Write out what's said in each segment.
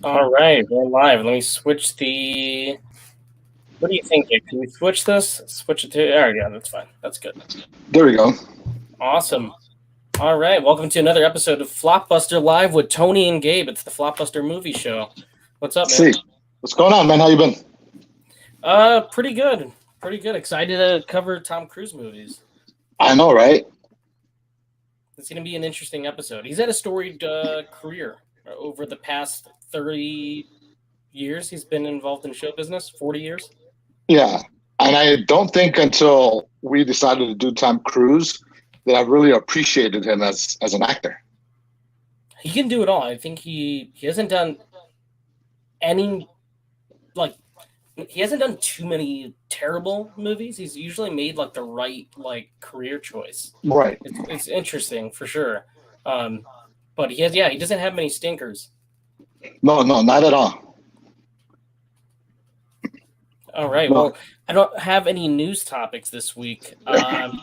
All right, we're live. Let me switch the. What do you think? Can we switch this? Switch it to. There, yeah, that's fine. That's good. There we go. Awesome. All right, welcome to another episode of Flopbuster Live with Tony and Gabe. It's the Flopbuster Movie Show. What's up, man? See, what's going on, man? How you been? Pretty good. Pretty good. Excited to cover Tom Cruise movies. I know, right? It's going to be an interesting episode. He's had a storied career over the past 30 years. He's been involved in show business. 40 years. Yeah, and I don't think until we decided to do Tom Cruise that I really appreciated him as an actor. He can do it all. I think he hasn't done any he hasn't done too many terrible movies. He's usually made like the right career choice. Right. It's interesting for sure. But he doesn't have many stinkers. No, not at all. All right. No. Well, I don't have any news topics this week.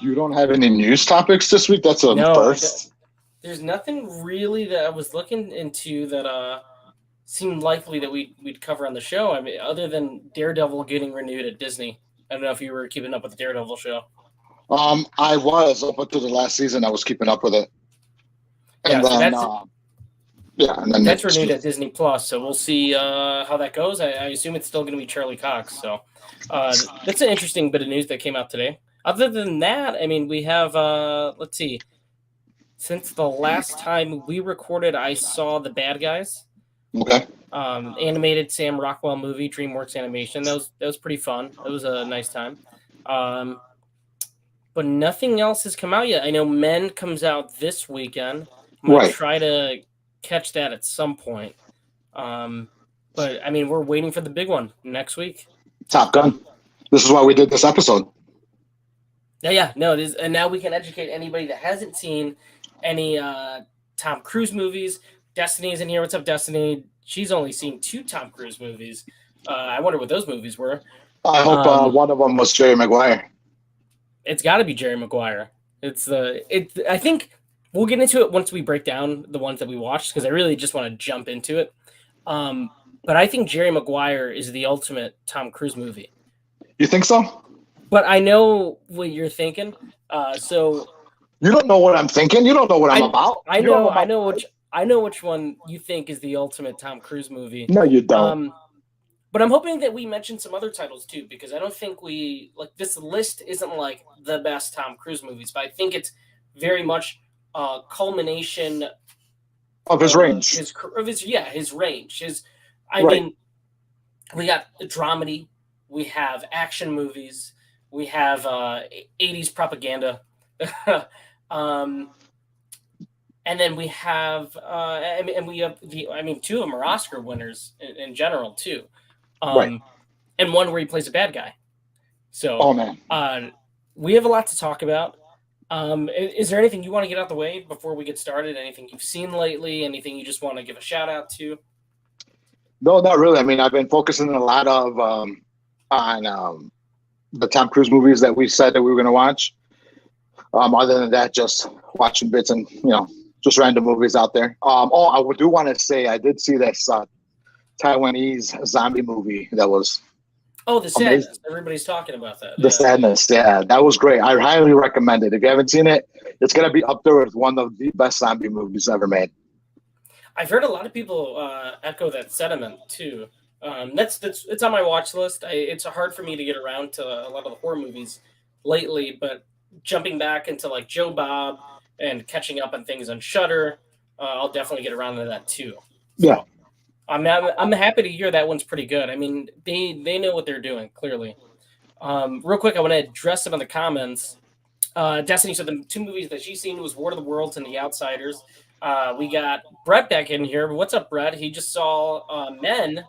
You don't have any news topics this week? That's a first. There's nothing really that I was looking into that seemed likely that we'd cover on the show. I mean, other than Daredevil getting renewed at Disney. I don't know if you were keeping up with the Daredevil show. I was up until the last season. I was keeping up with it. And that's renewed at Disney Plus. So we'll see how that goes. I assume it's still going to be Charlie Cox. So that's an interesting bit of news that came out today. Other than that, I mean, we have let's see. Since the last time we recorded, I saw The Bad Guys. Okay. Animated Sam Rockwell movie, DreamWorks Animation. That was pretty fun. It was a nice time. But nothing else has come out yet. I know Men comes out this weekend. I'm gonna try to catch that at some point. But I mean, we're waiting for the big one next week. Top Gun. This is why we did this episode. Yeah. No, it is, and now we can educate anybody that hasn't seen any Tom Cruise movies. Destiny's in here. What's up, Destiny? She's only seen 2 Tom Cruise movies. I wonder what those movies were. I hope one of them was Jerry Maguire. It's got to be Jerry Maguire. I think we'll get into it once we break down the ones that we watched because I really just want to jump into it. But I think Jerry Maguire is the ultimate Tom Cruise movie. You think so? But I know what you're thinking. So you don't know what I'm thinking. You don't know what I'm about. I know which one you think is the ultimate Tom Cruise movie. No, you don't. But I'm hoping that we mention some other titles too, because I don't think this list isn't like the best Tom Cruise movies, but I think it's very much a culmination of his range. His range. I mean, we got dramedy, we have action movies, we have 80s propaganda. And then we have, 2 of them are Oscar winners in general too, and one where he plays a bad guy. So, we have a lot to talk about. Is there anything you want to get out the way before we get started? Anything you've seen lately? Anything you just want to give a shout out to? No, not really. I mean, I've been focusing a lot of on the Tom Cruise movies that we said that we were going to watch. Other than that, just watching bits and just random movies out there. I do want to say I did see this Taiwanese zombie movie that was. Oh, The Sadness. Amazing. Everybody's talking about that. The Sadness, yeah, that was great. I highly recommend it. If you haven't seen it, it's gonna be up there with one of the best zombie movies ever made. I've heard a lot of people echo that sentiment too. It's on my watch list. It's hard for me to get around to a lot of the horror movies lately, but jumping back into like Joe Bob and catching up on things on Shudder, I'll definitely get around to that too. So, yeah, I'm happy to hear that one's pretty good. I mean, they know what they're doing clearly. Real quick, I want to address some of the comments. Destiny said the 2 movies that she's seen was War of the Worlds and The Outsiders. We got Brett back in here. What's up, Brett? He just saw Men,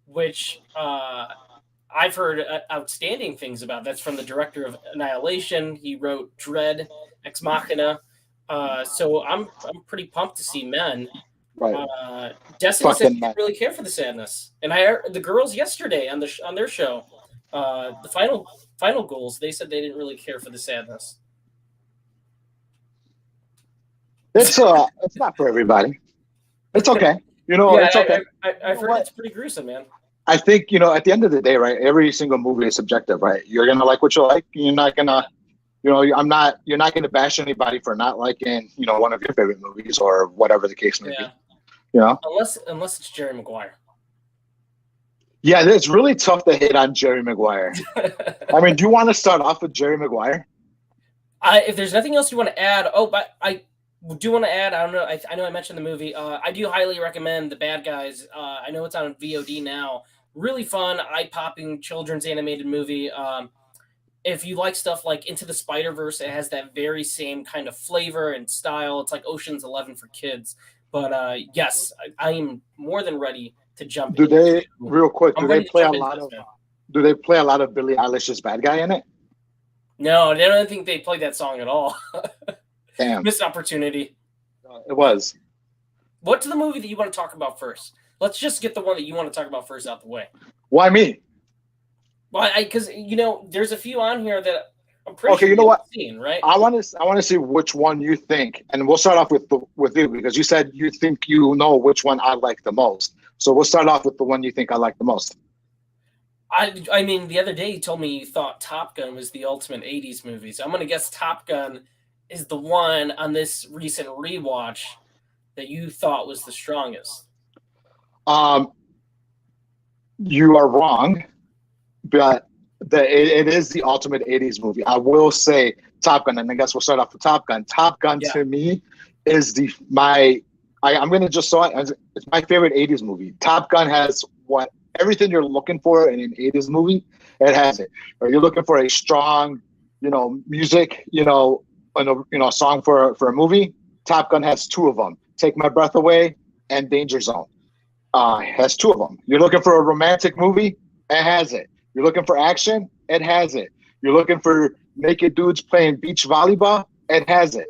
which I've heard outstanding things about. That's from the director of Annihilation. He wrote Dread, Ex Machina. So I'm pretty pumped to see Men. Right. Destiny said he didn't really care for The Sadness, and I heard the girls yesterday on their show, the final goals. They said they didn't really care for The Sadness. It's not for everybody. It's okay. You know, Yeah, it's okay. I've heard it's pretty gruesome, man. I think, you know, at the end of the day, right, every single movie is subjective, right? You're gonna like what you like. You're not gonna, you know, you're not gonna bash anybody for not liking, you know, one of your favorite movies or whatever the case may be. Yeah. You know? Unless it's Jerry Maguire. Yeah, it's really tough to hit on Jerry Maguire. I mean, do you want to start off with Jerry Maguire? If there's nothing else you want to add, but I do want to add. I don't know. I know I mentioned the movie. I do highly recommend The Bad Guys. I know it's on VOD now. Really fun, eye-popping children's animated movie. If you like stuff like Into the Spider-Verse, it has that very same kind of flavor and style. It's like Ocean's 11 for kids. But yes, I am more than ready to jump. Do they real quick? Do they play a lot of? Do they play a lot of Billie Eilish's "Bad Guy" in it? No, I don't think they played that song at all. Damn, missed opportunity. It was. What's the movie that you want to talk about first? Let's just get the one that you want to talk about first out the way. Why me? Well, because you know, there's a few on here that I'm pretty okay, sure you know what? Seen, right? I want to see which one you think, and we'll start off with you because you said you think you know which one I like the most. So we'll start off with the one you think I like the most. I mean, the other day you told me you thought Top Gun was the ultimate 80s movie. So I'm going to guess Top Gun is the one on this recent rewatch that you thought was the strongest. You are wrong, but it is the ultimate 80s movie. I will say Top Gun, and I guess we'll start off with Top Gun. Top Gun to me is I'm going to just say it's my favorite 80s movie. Top Gun has everything you're looking for in an 80s movie. It has it. Or you're looking for a strong, you know, music, you know, a song for a movie. Top Gun has two of them: Take My Breath Away and Danger Zone. Has two of them. You're looking for a romantic movie? It has it. You're looking for action? It has it. You're looking for naked dudes playing beach volleyball? It has it.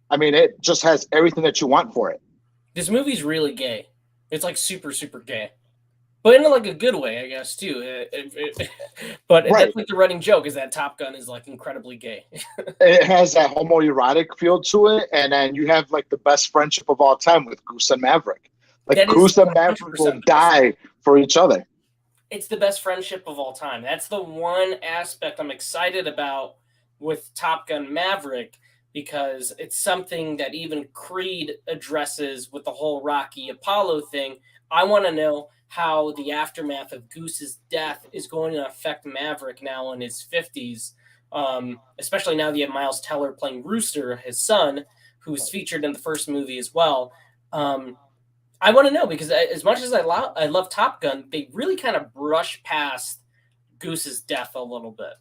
I mean, it just has everything that you want for it. This movie's really gay. It's like super, super gay. But in like a good way, I guess, too. But right. That's like the running joke is that Top Gun is like incredibly gay. It has that homoerotic feel to it. And then you have like the best friendship of all time with Goose and Maverick. Like Goose and Maverick will die for each other. It's the best friendship of all time. That's the one aspect I'm excited about with Top Gun Maverick, because it's something that even Creed addresses with the whole Rocky Apollo thing. I want to know how the aftermath of Goose's death is going to affect Maverick now in his 50s, especially now that you have Miles Teller playing Rooster, his son, who's featured in the first movie as well. I want to know, because as much as I love Top Gun, they really kind of brush past Goose's death a little bit.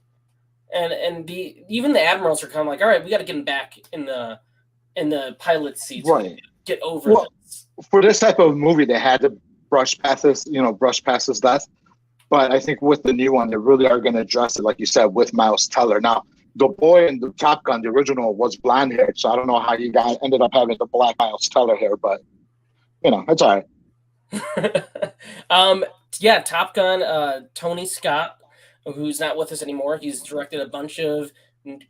And even the admirals are kind of like, all right, we got to get him back in the pilot seats, right? Get over this. For this type of movie, they had to brush past this death. But I think with the new one, they really are going to address it, like you said, with Miles Teller. Now, the boy in the Top Gun, the original, was blonde haired, so I don't know how you guys ended up having the black Miles Teller hair, but you know, it's all right. Yeah, Top Gun. Tony Scott, who's not with us anymore. He's directed a bunch of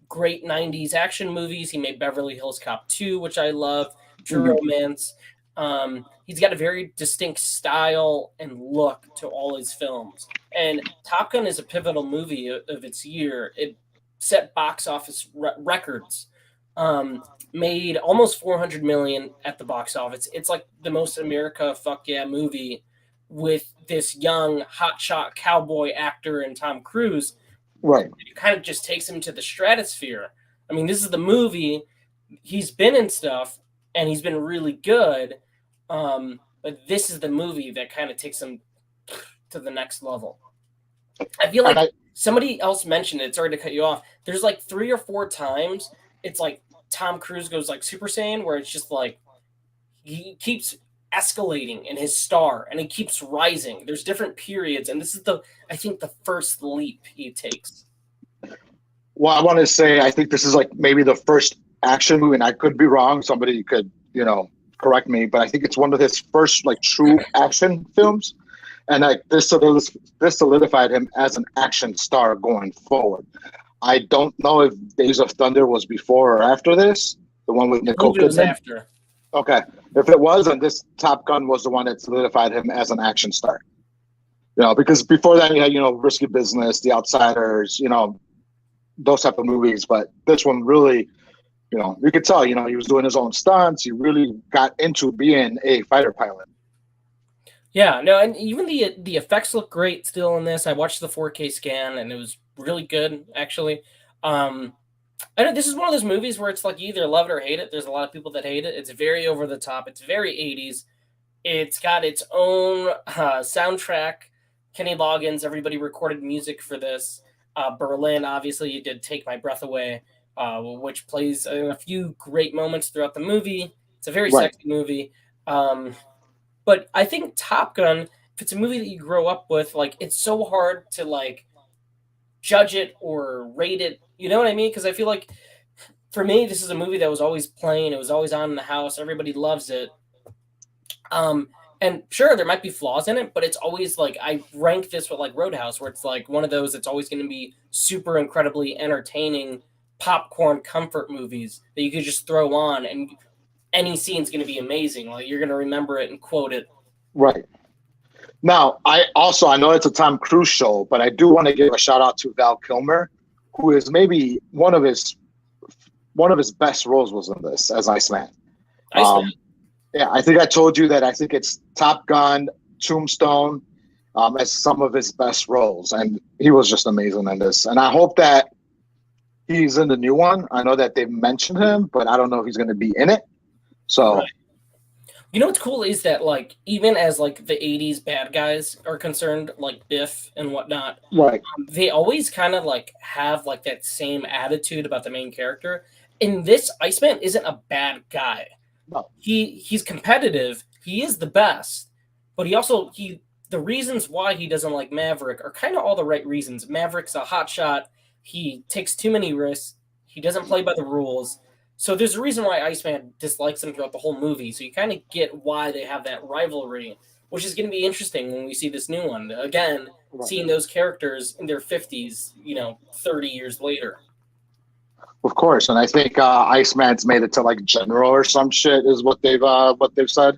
great 90s action movies. He made Beverly Hills Cop 2, which I love, True Romance. He's got a very distinct style and look to all his films. And Top Gun is a pivotal movie of its year. It set box office records. Made almost $400 million at the box office. It's like the most America fuck yeah movie, with this young hotshot cowboy actor and Tom Cruise. Right. It kind of just takes him to the stratosphere. I mean, this is the movie. He's been in stuff and he's been really good. But this is the movie that kind of takes him to the next level. I feel like somebody else mentioned it. Sorry to cut you off. There's like 3 or 4 times it's like Tom Cruise goes like Super Saiyan, where it's just like he keeps escalating in his star and he keeps rising. There's different periods, and this is I think the first leap he takes. Well, I want to say I think this is like maybe the first action movie, and I could be wrong. Somebody could, you know, correct me, but I think it's one of his first like true action films, and like this solidified him as an action star going forward. I don't know if Days of Thunder was before or after this. The one with Nicole Kidman. After. Okay, If it was, and this Top Gun was the one that solidified him as an action star. Because before that, you had, Risky Business, The Outsiders, those type of movies. But this one really, you could tell, he was doing his own stunts. He really got into being a fighter pilot. Yeah, no, and even the effects look great still in this. I watched the 4K scan, and it was really good, actually. I know this is one of those movies where it's like you either love it or hate it. There's a lot of people that hate it. It's very over the top. It's very 80s. It's got its own soundtrack. Kenny Loggins, everybody recorded music for this. Berlin, obviously, you did Take My Breath Away, which plays a few great moments throughout the movie. It's a very sexy movie. But I think Top Gun, if it's a movie that you grow up with, like, it's so hard to, like, judge it or rate it. You know what I mean? Because I feel like, for me, this is a movie that was always playing. It was always on in the house. Everybody loves it. And sure, there might be flaws in it, but it's always like I rank this with like Roadhouse, where it's like one of those that's always going to be super incredibly entertaining popcorn comfort movies that you could just throw on and any scene's going to be amazing. Like you're going to remember it and quote it. Right. Now, I know it's a Tom Cruise show, but I do want to give a shout out to Val Kilmer, who is maybe one of his best roles was in this as Iceman. Iceman. Yeah, I think I told you that I think it's Top Gun, Tombstone, as some of his best roles. And he was just amazing in this. And I hope that he's in the new one. I know that they've mentioned him, but I don't know if he's going to be in it. So, right. You know what's cool is that, like, even as, like, the 80s bad guys are concerned, like Biff and whatnot, right. They always kind of, like, have, like, that same attitude about the main character. In this, Iceman isn't a bad guy. No. He's competitive. He is the best, but the reasons why he doesn't like Maverick are kind of all the right reasons. Maverick's a hotshot. He takes too many risks. He doesn't play by the rules. So there's a reason why Iceman dislikes him throughout the whole movie. So you kind of get why they have that rivalry, which is going to be interesting when we see this new one. Again, right. Seeing those characters in their 50s, 30 years later. Of course, and I think Iceman's made it to like general or some shit is what they've said.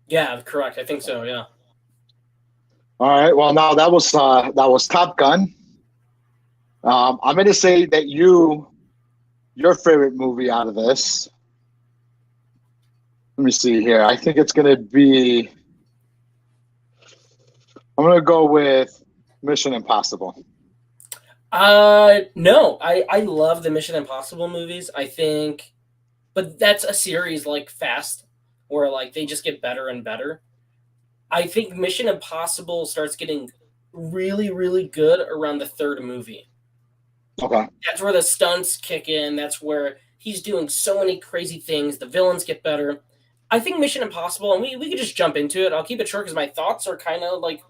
Yeah, correct. I think so. Yeah. All right. Well, now that was Top Gun. I'm going to say that your favorite movie out of this. Let me see here. I think it's going to be. I'm going to go with Mission Impossible. No, I love the Mission Impossible movies. I think, but that's a series like Fast, where like they just get better and better. I think Mission Impossible starts getting really, really good around the third movie. Okay. That's where the stunts kick in. That's where he's doing so many crazy things. The villains get better. I think Mission Impossible, and we could just jump into it. I'll keep it short because my thoughts are kind of like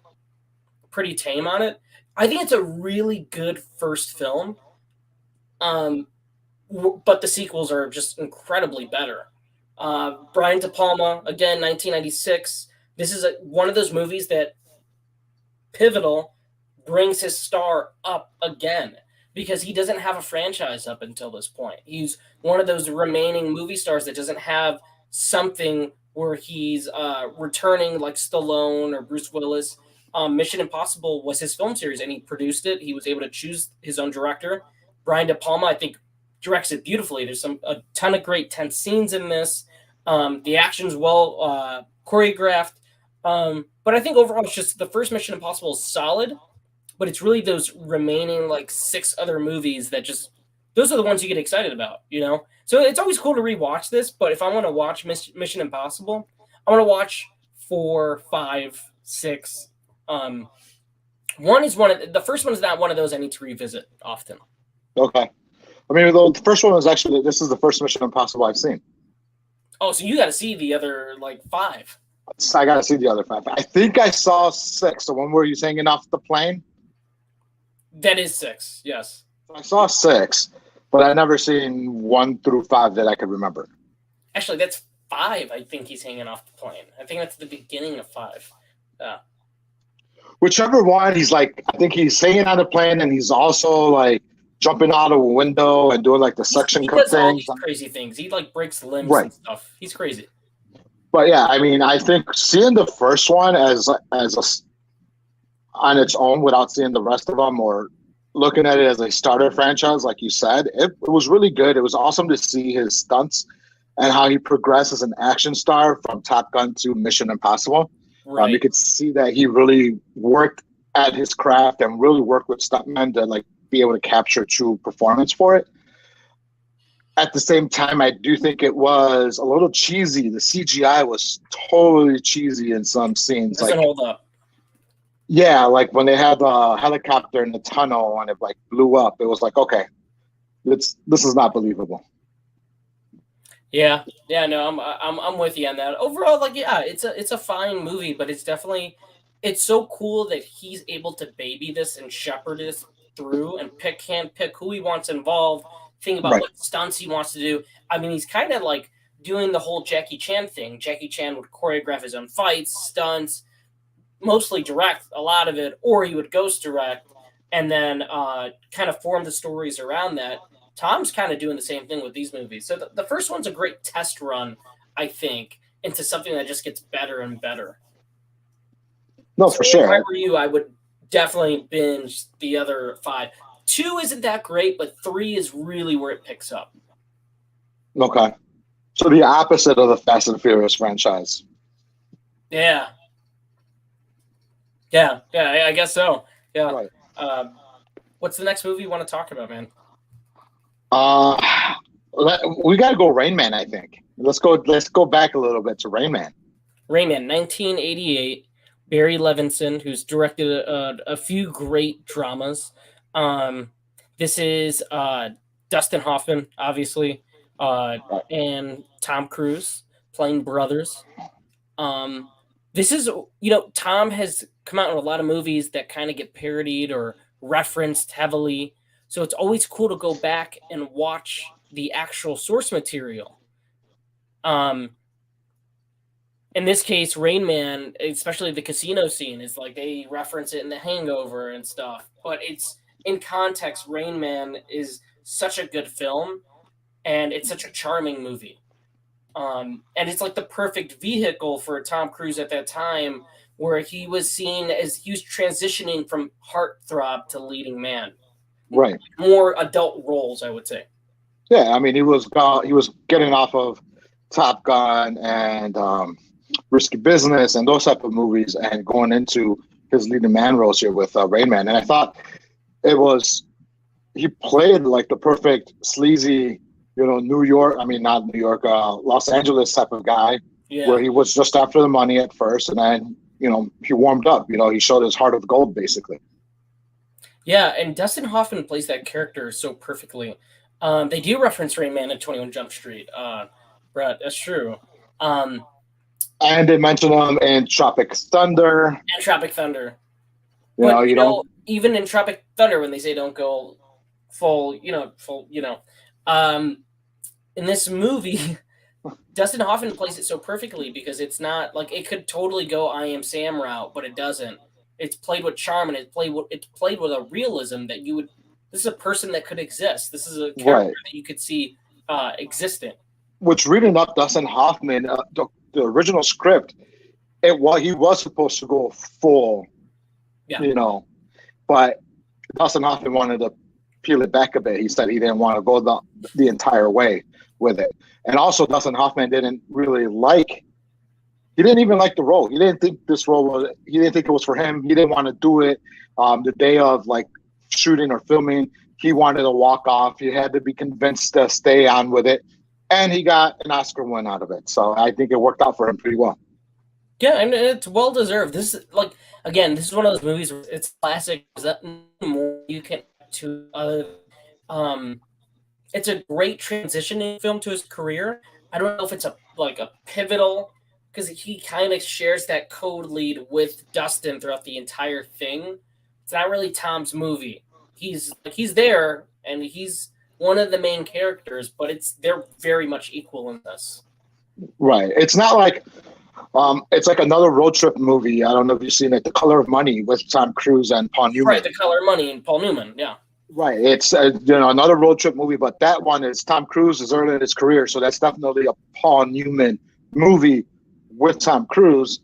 pretty tame on it. I think it's a really good first film, but the sequels are just incredibly better. Brian De Palma, again, 1996. This is one of those movies that pivotal brings his star up again because he doesn't have a franchise up until this point. He's one of those remaining movie stars that doesn't have something where he's returning like Stallone or Bruce Willis. Mission Impossible was his film series, and he produced it. He was able to choose his own director. Brian De Palma, I think, directs it beautifully. There's a ton of great tense scenes in this. The action's well choreographed. But I think overall, it's just the first Mission Impossible is solid, but it's really those remaining like 6 other movies that just those are the ones you get excited about, So it's always cool to rewatch this. But if I want to watch Mission Impossible, I want to watch 4, 5, 6. One is the first one is not one of those I need to revisit often. Okay. I mean, the first one was actually, this is the first Mission Impossible I've seen. Oh, so you got to see the other, 5. I got to see the other 5. I think I saw 6, the one where he's hanging off the plane. That is 6, yes. I saw 6, but I never seen 1 through 5 that I could remember. Actually, that's 5, I think he's hanging off the plane. I think that's the beginning of 5. Yeah. Whichever one, I think he's hanging on the plane and he's also jumping out of a window and doing the suction cup things. All these crazy things. He breaks limbs and stuff. He's crazy. But yeah, I mean, I think seeing the first one on its own without seeing the rest of them or looking at it as a starter franchise, like you said, it was really good. It was awesome to see his stunts and how he progressed as an action star from Top Gun to Mission Impossible. Right. You could see that he really worked at his craft and really worked with stuntmen to like be able to capture true performance for it. At the same time, I do think it was a little cheesy. The CGI was totally cheesy in some scenes. Doesn't hold up. Yeah, like when they had the helicopter in the tunnel and it like blew up, it was like, okay, this is not believable. Yeah, no, I'm with you on that. Overall, like, yeah, it's a fine movie, but it's so cool that he's able to baby this and shepherd this through and pick who he wants involved, think about what stunts he wants to do. I mean, he's kind of like doing the whole Jackie Chan thing. Jackie Chan would choreograph his own fights, stunts, mostly direct a lot of it, or he would ghost direct and then kind of form the stories around that. Tom's kind of doing the same thing with these movies. So the first one's a great test run, I think, into something that just gets better and better. No, for sure. If I were you, I would definitely binge the other 5. 2 isn't that great, but 3 is really where it picks up. Okay. So the opposite of the Fast and Furious franchise. Yeah. Yeah, I guess so. Yeah. Right. What's the next movie you want to talk about, man? We got to go Rain Man, I think. Let's go back a little bit to Rain Man. Rain Man, 1988. Barry Levinson, who's directed a few great dramas. This is Dustin Hoffman, obviously, and Tom Cruise playing brothers. This is, Tom has come out in a lot of movies that kind of get parodied or referenced heavily. So it's always cool to go back and watch the actual source material. In this case, Rain Man, especially the casino scene, is like they reference it in The Hangover and stuff. But it's in context, Rain Man is such a good film, and it's such a charming movie. And it's like the perfect vehicle for Tom Cruise at that time, where he was seen as he was transitioning from heartthrob to leading man. Right. More adult roles, I would say. Yeah, I mean, he was getting off of Top Gun and Risky Business and those type of movies, and going into his leading man roles here with Rain Man. And I thought he played like the perfect sleazy, New York. I mean, not New York, Los Angeles type of guy, where he was just after the money at first, and then he warmed up. He showed his heart of gold, basically. Yeah, and Dustin Hoffman plays that character so perfectly. They do reference Rain Man in 21 Jump Street, Brett. That's true. And they mention him in Tropic Thunder. And Tropic Thunder. Even in Tropic Thunder, when they say don't go full. In this movie, Dustin Hoffman plays it so perfectly because it's not like it could totally go I Am Sam route, but it doesn't. It's played with charm and it's played with a realism that this is a person that could exist. This is a character that you could see existent. Which, reading up Dustin Hoffman, the original script, he was supposed to go full, but Dustin Hoffman wanted to peel it back a bit. He said he didn't want to go the entire way with it. And also Dustin Hoffman didn't even like the role. He didn't think he didn't think it was for him. He didn't want to do it. The day of like shooting or filming, he wanted to walk off. He had to be convinced to stay on with it. And he got an Oscar win out of it. So I think it worked out for him pretty well. Yeah, and it's well deserved. This is one of those movies where it's classic. That more you can to other. It's a great transitioning film to his career. I don't know if it's a pivotal, because he kind of shares that code lead with Dustin throughout the entire thing. It's not really Tom's movie. He's there and he's one of the main characters, but they're very much equal in this. Right. It's not like it's like another road trip movie. I don't know if you've seen it, The Color of Money with Tom Cruise and Paul Newman. Right, The Color of Money and Paul Newman. Yeah. Right. It's another road trip movie, but that one is Tom Cruise is early in his career, so that's definitely a Paul Newman movie with Tom Cruise,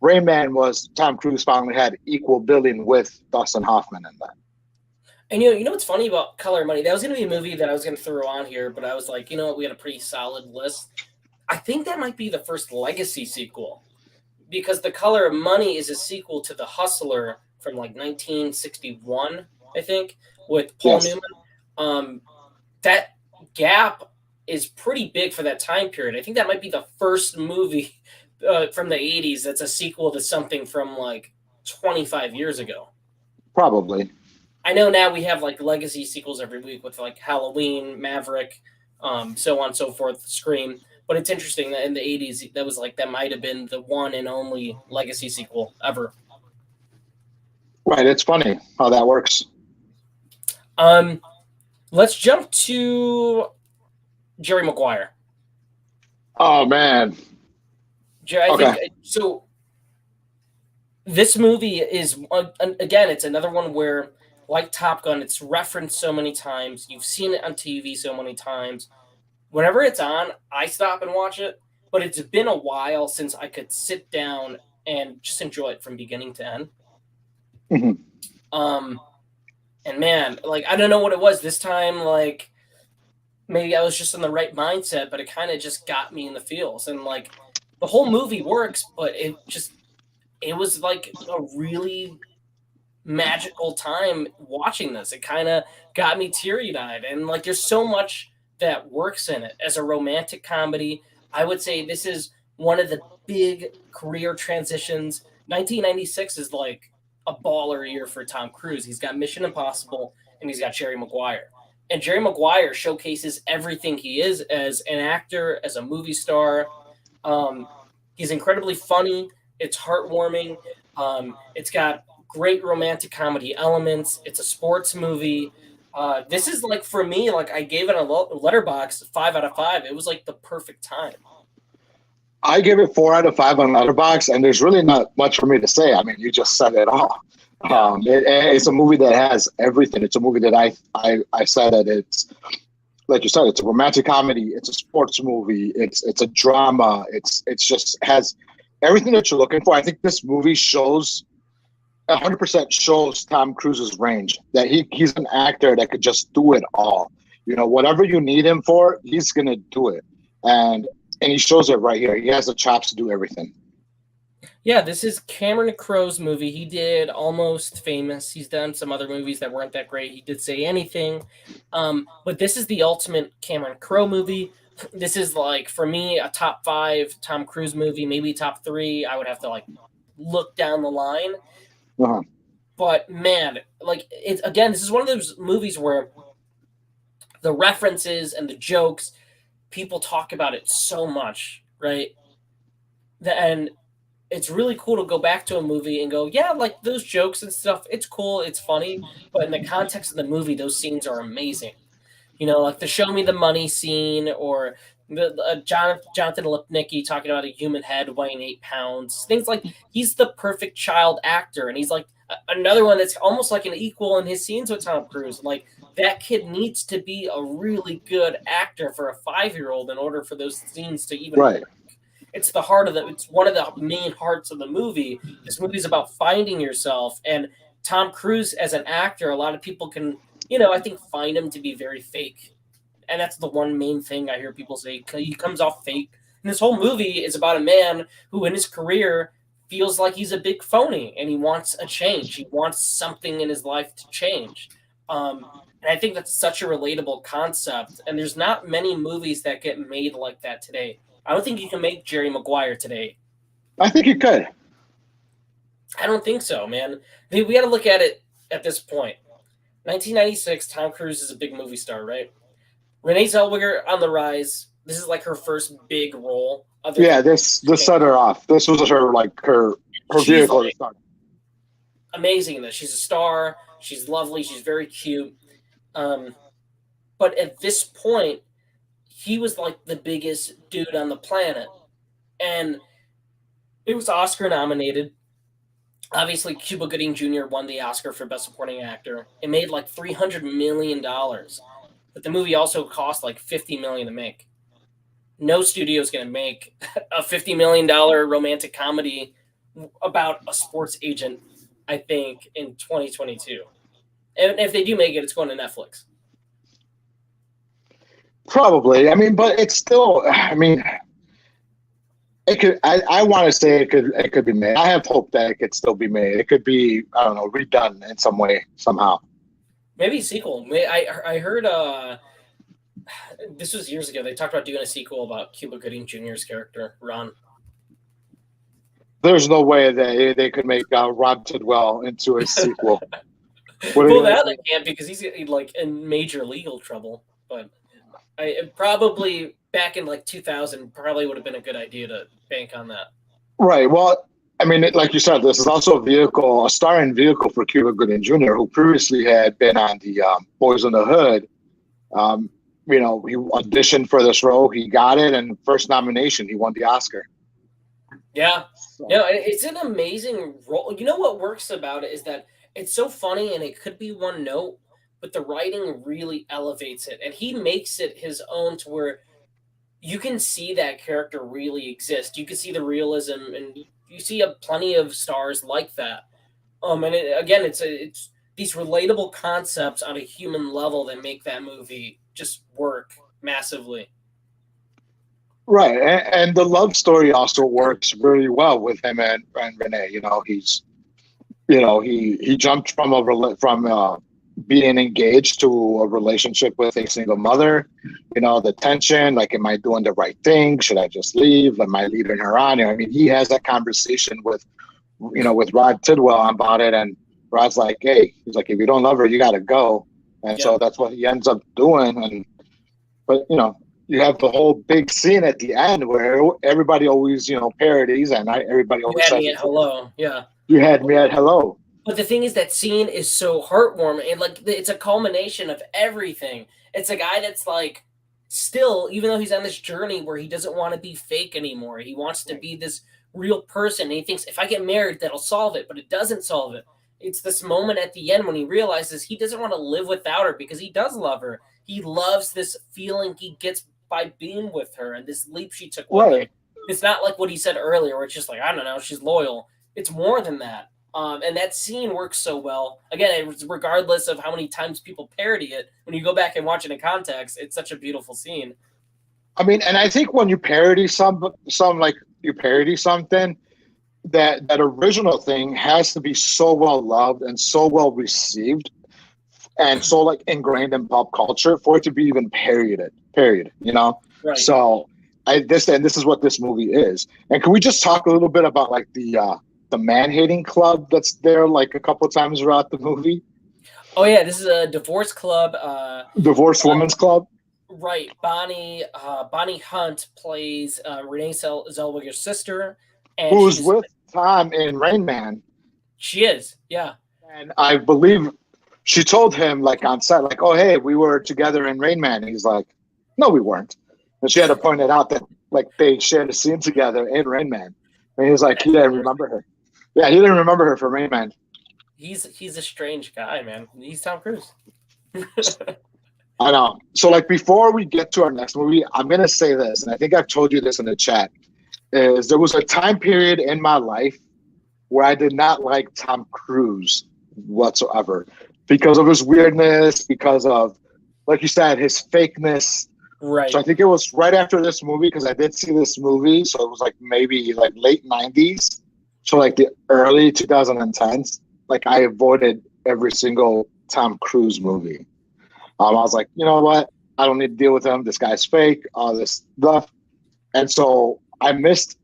Rain Man was Tom Cruise finally had equal billing with Dustin Hoffman in that. And you know what's funny about Color of Money? That was going to be a movie that I was going to throw on here, but I was like, you know what? We had a pretty solid list. I think that might be the first legacy sequel, because The Color of Money is a sequel to The Hustler from like 1961, I think, with Paul Newman. That gap is pretty big for that time period. I think that might be the first movie from the 80s that's a sequel to something from like 25 years ago. Probably. I know now we have like legacy sequels every week with like Halloween, Maverick, so on and so forth, Scream. But it's interesting that in the 80s, that might have been the one and only legacy sequel ever. Right. It's funny how that works. Let's jump to Jerry Maguire. Oh, man. So this movie is, again, it's another one where, like Top Gun, it's referenced so many times. You've seen it on TV so many times. Whenever it's on, I stop and watch it. But it's been a while since I could sit down and just enjoy it from beginning to end. Mm-hmm. And man, like, I don't know what it was this time. Like, maybe I was just in the right mindset, but it kind of just got me in the feels. And like, the whole movie works, but it was like a really magical time watching this. It kind of got me teary-eyed, and like, there's so much that works in it as a romantic comedy. I would say this is one of the big career transitions. 1996 is like a baller year for Tom Cruise. He's got Mission Impossible and he's got Jerry Maguire. And Jerry Maguire showcases everything he is as an actor, as a movie star. He's incredibly funny. It's heartwarming. It's got great romantic comedy elements. It's a sports movie. This is like, for me, like, I gave it a Letterboxd 5 out of 5. It was like the perfect time. I give it 4 out of 5 on Letterboxd, and there's really not much for me to say. I mean, you just said it all. It's a movie that has everything. It's a movie that I said that it's, like you said, it's a romantic comedy. It's a sports movie. It's a drama. It's just has everything that you're looking for. I think this movie shows 100% shows Tom Cruise's range, that he's an actor that could just do it all. You know, whatever you need him for, he's going to do it. And he shows it right here. He has the chops to do everything. Yeah, this is Cameron Crowe's movie. He did Almost Famous. He's done some other movies that weren't that great. He did Say Anything. But this is the ultimate Cameron Crowe movie. This is, like, for me, a top 5 Tom Cruise movie, maybe top 3. I would have to, like, look down the line. Uh-huh. But man, like, it's, again, this is one of those movies where the references and the jokes, people talk about it so much, right? And it's really cool to go back to a movie and go, yeah, like, those jokes and stuff, it's cool, it's funny, but in the context of the movie, those scenes are amazing. You know, like the Show Me the Money scene, or the Jonathan Lipnicki talking about a human head weighing 8 pounds. Things like, he's the perfect child actor, and he's like another one that's almost like an equal in his scenes with Tom Cruise. Like, that kid needs to be a really good actor for a 5-year-old in order for those scenes to even work. It's the heart of it's one of the main hearts of the movie. This movie's about finding yourself, and Tom Cruise as an actor, a lot of people can, you know, I think, find him to be very fake. And that's the one main thing I hear people say. He comes off fake. And this whole movie is about a man who in his career feels like he's a big phony and he wants a change. He wants something in his life to change. And I think that's such a relatable concept. And there's not many movies that get made like that today. I don't think you can make Jerry Maguire today. I think you could. I don't think so, man. We got to look at it at this point. 1996, Tom Cruise is a big movie star, right? Renee Zellweger on the rise. This is like her first big role. This set her off. This was her vehicle to start. Amazing that she's a star. She's lovely. She's very cute. But at this point, he was like the biggest dude on the planet. And it was Oscar nominated. Obviously, Cuba Gooding Jr. won the Oscar for Best Supporting Actor. It made like $300 million. But the movie also cost like $50 million to make. no studio is going to make a $50 million romantic comedy about a sports agent, I think, in 2022. And if they do make it, it's going to Netflix. Probably. I mean, but it's still. I mean, it could. I want to say it could. It could be made. I have hope that it could still be made. It could be. I don't know, redone in some way somehow. Maybe a sequel. I heard. This was years ago. They talked about doing a sequel about Cuba Gooding Jr.'s character, Ron. There's no way that they could make Rod Tidwell into a sequel. Well, now they can't because he's like in major legal trouble. But I probably back in like 2000 probably would have been a good idea to bank on that. Right. Well, I mean, like you said, this is also a starring vehicle for Cuba Gooding Jr., who previously had been on the Boys in the Hood. You know, he auditioned for this role, he got it, and first nomination, he won the Oscar. Yeah. No, it's an amazing role. You know what works about it is that it's so funny and it could be one note, but the writing really elevates it. And he makes it his own to where you can see that character really exist. You can see the realism and you see plenty of stars like that. Again, it's these relatable concepts on a human level that make that movie just work massively. Right, and the love story also works really well with him and Renee. You know, he jumped from being engaged to a relationship with a single mother. You know, the tension, like, am I doing the right thing? Should I just leave? Am I leading her on? I mean, he has that conversation with Rod Tidwell about it, and Rod's like, hey, he's like, if you don't love her, you got to go. And so that's what he ends up doing. But you have the whole big scene at the end where everybody always, parodies, and everybody always says, "You had me at hello." Yeah, you had me at hello. But the thing is, that scene is so heartwarming, and like it's a culmination of everything. It's a guy that's like, still, even though he's on this journey where he doesn't want to be fake anymore, he wants to be this real person. And he thinks, if I get married, that'll solve it, but it doesn't solve it. It's this moment at the end when he realizes he doesn't want to live without her because he does love her. He loves this feeling he gets by being with her and this leap she took with him. It's not like what he said earlier, where it's just like, I don't know, she's loyal. It's more than that. And that scene works so well. Again, regardless of how many times people parody it, when you go back and watch it in context, it's such a beautiful scene. I mean, and I think when you parody something, that original thing has to be so well loved and so well received and so like ingrained in pop culture for it to be even parodied, Right. So this is what this movie is. And can we just talk a little bit about like the man-hating club that's there like a couple of times throughout the movie? Oh yeah, this is a divorce club. Divorced women's club. Right. Bonnie Hunt plays Renee Zellweger's sister. And who's with Tom in Rain Man. She is, yeah. And I believe she told him like on set, like, oh, hey, we were together in Rain Man. And he's like, no, we weren't. And she had to point it out that like they shared a scene together in Rain Man. And he was like, he didn't remember her. Yeah, he didn't remember her from Rain Man. He's a strange guy, man. He's Tom Cruise. I know. So like before we get to our next movie, I'm gonna say this, and I think I've told you this in the chat, is there was a time period in my life where I did not like Tom Cruise whatsoever because of his weirdness, because of, like you said, his fakeness. Right. So I think it was right after this movie, because I did see this movie, so it was like maybe like late 90s, so like the early 2010s. Like I avoided every single Tom Cruise movie. I was like, you know what? I don't need to deal with him. This guy's fake, all this stuff. And so I missed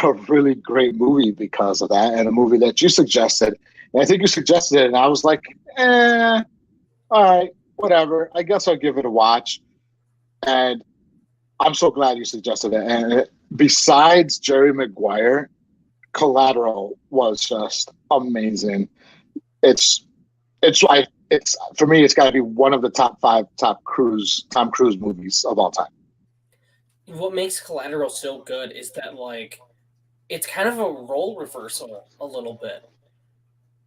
a really great movie because of that, and a movie that you suggested. And I think you suggested it, and I was like, all right, whatever. I guess I'll give it a watch. And I'm so glad you suggested it. And besides Jerry Maguire, Collateral was just amazing. It's for me, it's got to be one of the top 5 Tom Cruise movies of all time. What makes Collateral so good is that like it's kind of a role reversal a little bit.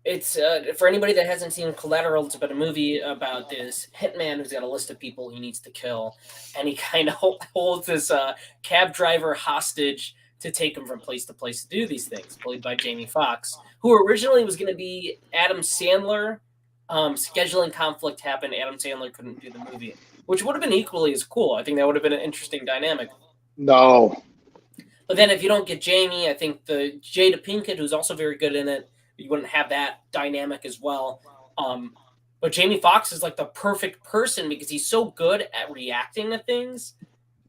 It's for anybody that hasn't seen Collateral. It's about a movie about this hitman who's got a list of people he needs to kill, and he kind of holds this cab driver hostage to take him from place to place to do these things. Played by Jamie Foxx, who originally was going to be Adam Sandler. Scheduling conflict happened. Adam Sandler couldn't do the movie, which would have been equally as cool. I think that would have been an interesting dynamic. No. But then if you don't get Jamie, I think the Jada Pinkett, who's also very good in it, you wouldn't have that dynamic as well. But Jamie Foxx is like the perfect person because he's so good at reacting to things.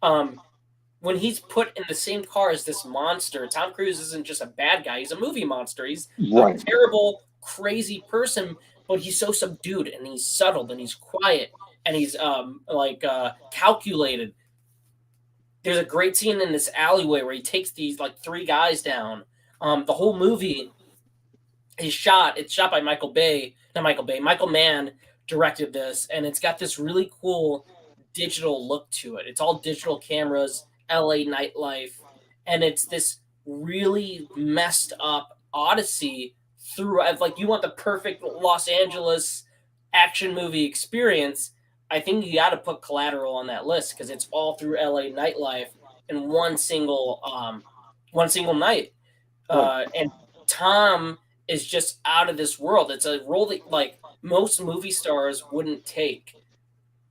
When he's put in the same car as this monster, Tom Cruise isn't just a bad guy. He's a movie monster. He's a terrible, crazy person, but he's so subdued and he's subtle and he's quiet and he's calculated. There's a great scene in this alleyway where he takes these like 3 guys down. The whole movie is shot. It's shot by Michael Mann directed this, and it's got this really cool digital look to it. It's all digital cameras, LA nightlife, and it's this really messed up odyssey through. Like, you want the perfect Los Angeles action movie experience. I think you got to put Collateral on that list because it's all through LA nightlife in one single night. And Tom is just out of this world. It's a role that like most movie stars wouldn't take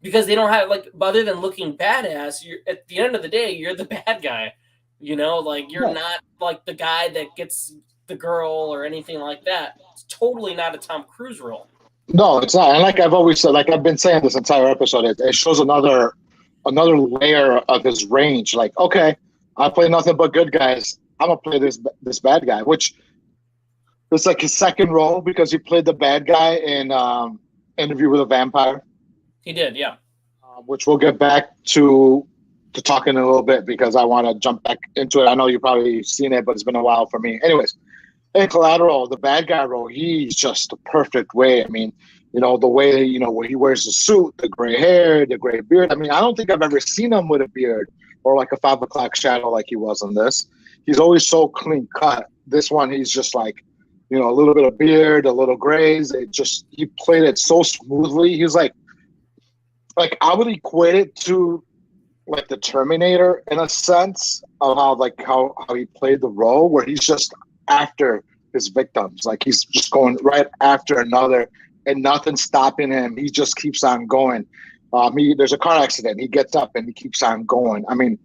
because they don't have like, other than looking badass, you're at the end of the day, you're the bad guy. You know, like you're not like the guy that gets the girl or anything like that. It's totally not a Tom Cruise role. No, it's not. And like I've always said, like I've been saying this entire episode, it shows another layer of his range. Like, okay, I play nothing but good guys. I'm gonna play this bad guy, which is like his second role because he played the bad guy in Interview with a Vampire. He did, yeah. Which we'll get back to talking in a little bit because I want to jump back into it. I know you've probably seen it, but it's been a while for me. Anyways. In Collateral, the bad guy role, he's just the perfect way. I mean, you know, the way, you know, where he wears the suit, the gray hair, the gray beard. I mean, I don't think I've ever seen him with a beard or like a 5 o'clock shadow like he was in this. He's always so clean cut. This one, he's just like, you know, a little bit of beard, a little grays. He played it so smoothly. He was like I would equate it to like the Terminator in a sense of how he played the role where he's just after his victims. Like he's just going right after another and nothing's stopping him. He just keeps on going. There's a car accident. He gets up and he keeps on going. I mean,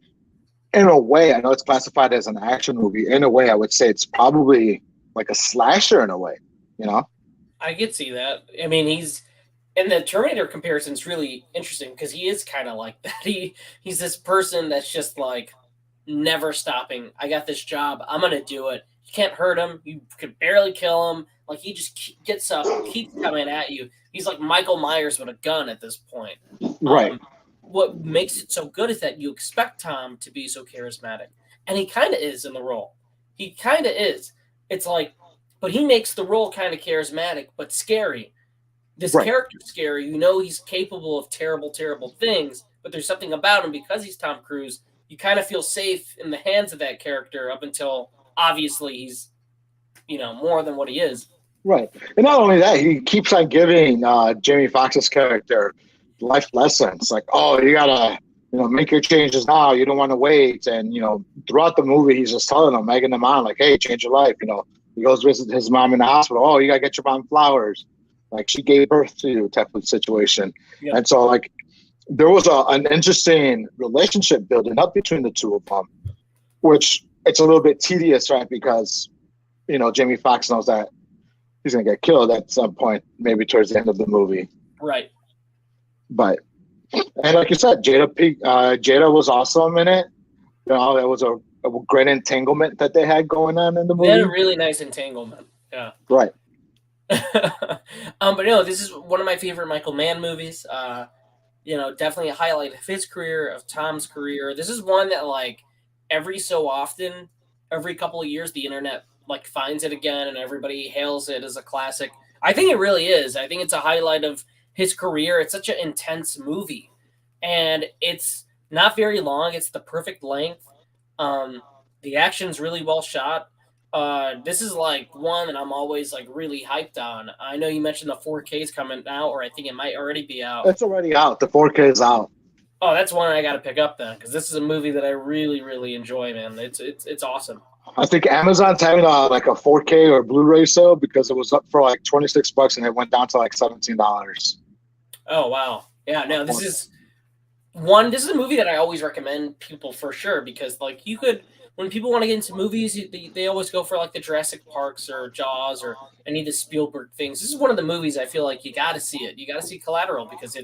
in a way, I know it's classified as an action movie. In a way, I would say it's probably like a slasher in a way, you know? I could see that. I mean, and the Terminator comparison is really interesting because he is kind of like that. He's this person that's just like never stopping. I got this job. I'm going to do it. You can't hurt him. You could barely kill him. Like, he just gets up, keeps coming at you. He's like Michael Myers with a gun at this point. Right. What makes it so good is that you expect Tom to be so charismatic. And he kind of is in the role. He kind of is. It's like, but he makes the role kind of charismatic, but scary. This character's scary. You know he's capable of terrible, terrible things, but there's something about him because he's Tom Cruise. You kind of feel safe in the hands of that character up until obviously he's, you know, more than what he is. Right. And not only that, he keeps on giving Jamie Foxx's character life lessons. Like, oh, you got to, you know, make your changes now. You don't want to wait. And, you know, throughout the movie, he's just telling them, egging them on, like, hey, change your life. You know, he goes visit his mom in the hospital. Oh, you got to get your mom flowers. Like, she gave birth to you type of situation. Yep. And so, like, there was an interesting relationship building up between the two of them, which it's a little bit tedious, right? Because, you know, Jamie Foxx knows that he's going to get killed at some point, maybe towards the end of the movie. Right. But, and like you said, Jada was awesome in it. You know, there was a great entanglement that they had going on in the movie. They had a really nice entanglement. Yeah. Right. But no, this is one of my favorite Michael Mann movies. You know, definitely a highlight of his career, of Tom's career. This is one that, like, every so often, every couple of years, the internet like finds it again and everybody hails it as a classic. I think it really is. I think it's a highlight of his career. It's such an intense movie, and it's not very long. It's the perfect length. The action's really well shot. This is like one that I'm always like really hyped on. I know you mentioned the 4K is coming out, or I think it might already be out. It's already out. The 4K is out. Oh, that's one I got to pick up then, because this is a movie that I really, really enjoy, man. It's awesome. I think Amazon's having like a 4K or Blu-ray sale because it was up for like $26 and it went down to like $17. Oh wow, yeah. No, this is a movie that I always recommend people for sure, because like you could, when people want to get into movies, they always go for like the Jurassic Parks or Jaws or any of the Spielberg things. This is one of the movies I feel like you got to see it. You got to see Collateral, because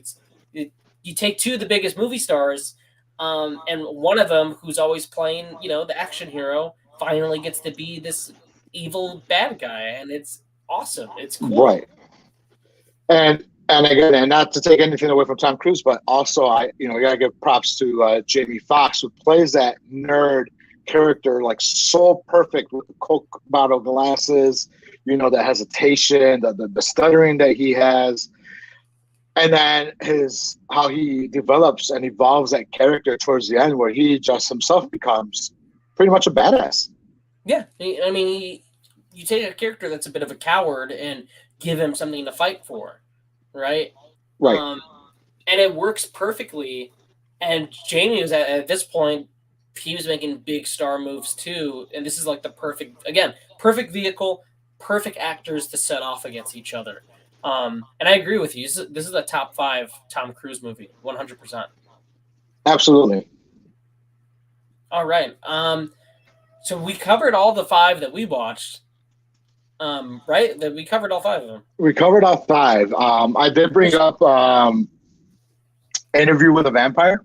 you take two of the biggest movie stars, and one of them who's always playing, the action hero, finally gets to be this evil bad guy, and it's awesome. It's cool. Right. And again, and not to take anything away from Tom Cruise, but also you gotta give props to Jamie Foxx, who plays that nerd character like so perfect, with the Coke bottle glasses, the hesitation, the stuttering that he has, and then how he develops and evolves that character towards the end, where he just himself becomes pretty much a badass. Yeah, I mean, you take a character that's a bit of a coward and give him something to fight for, right? Right. And it works perfectly. And Jamie was at this point, he was making big star moves too. And this is like the perfect vehicle, perfect actors to set off against each other. And I agree with you. This is a top 5 Tom Cruise movie, 100%. Absolutely. All right. So we covered all the 5 that we watched, right? That we covered all 5 of them. We covered all 5. I did bring up Interview with a Vampire.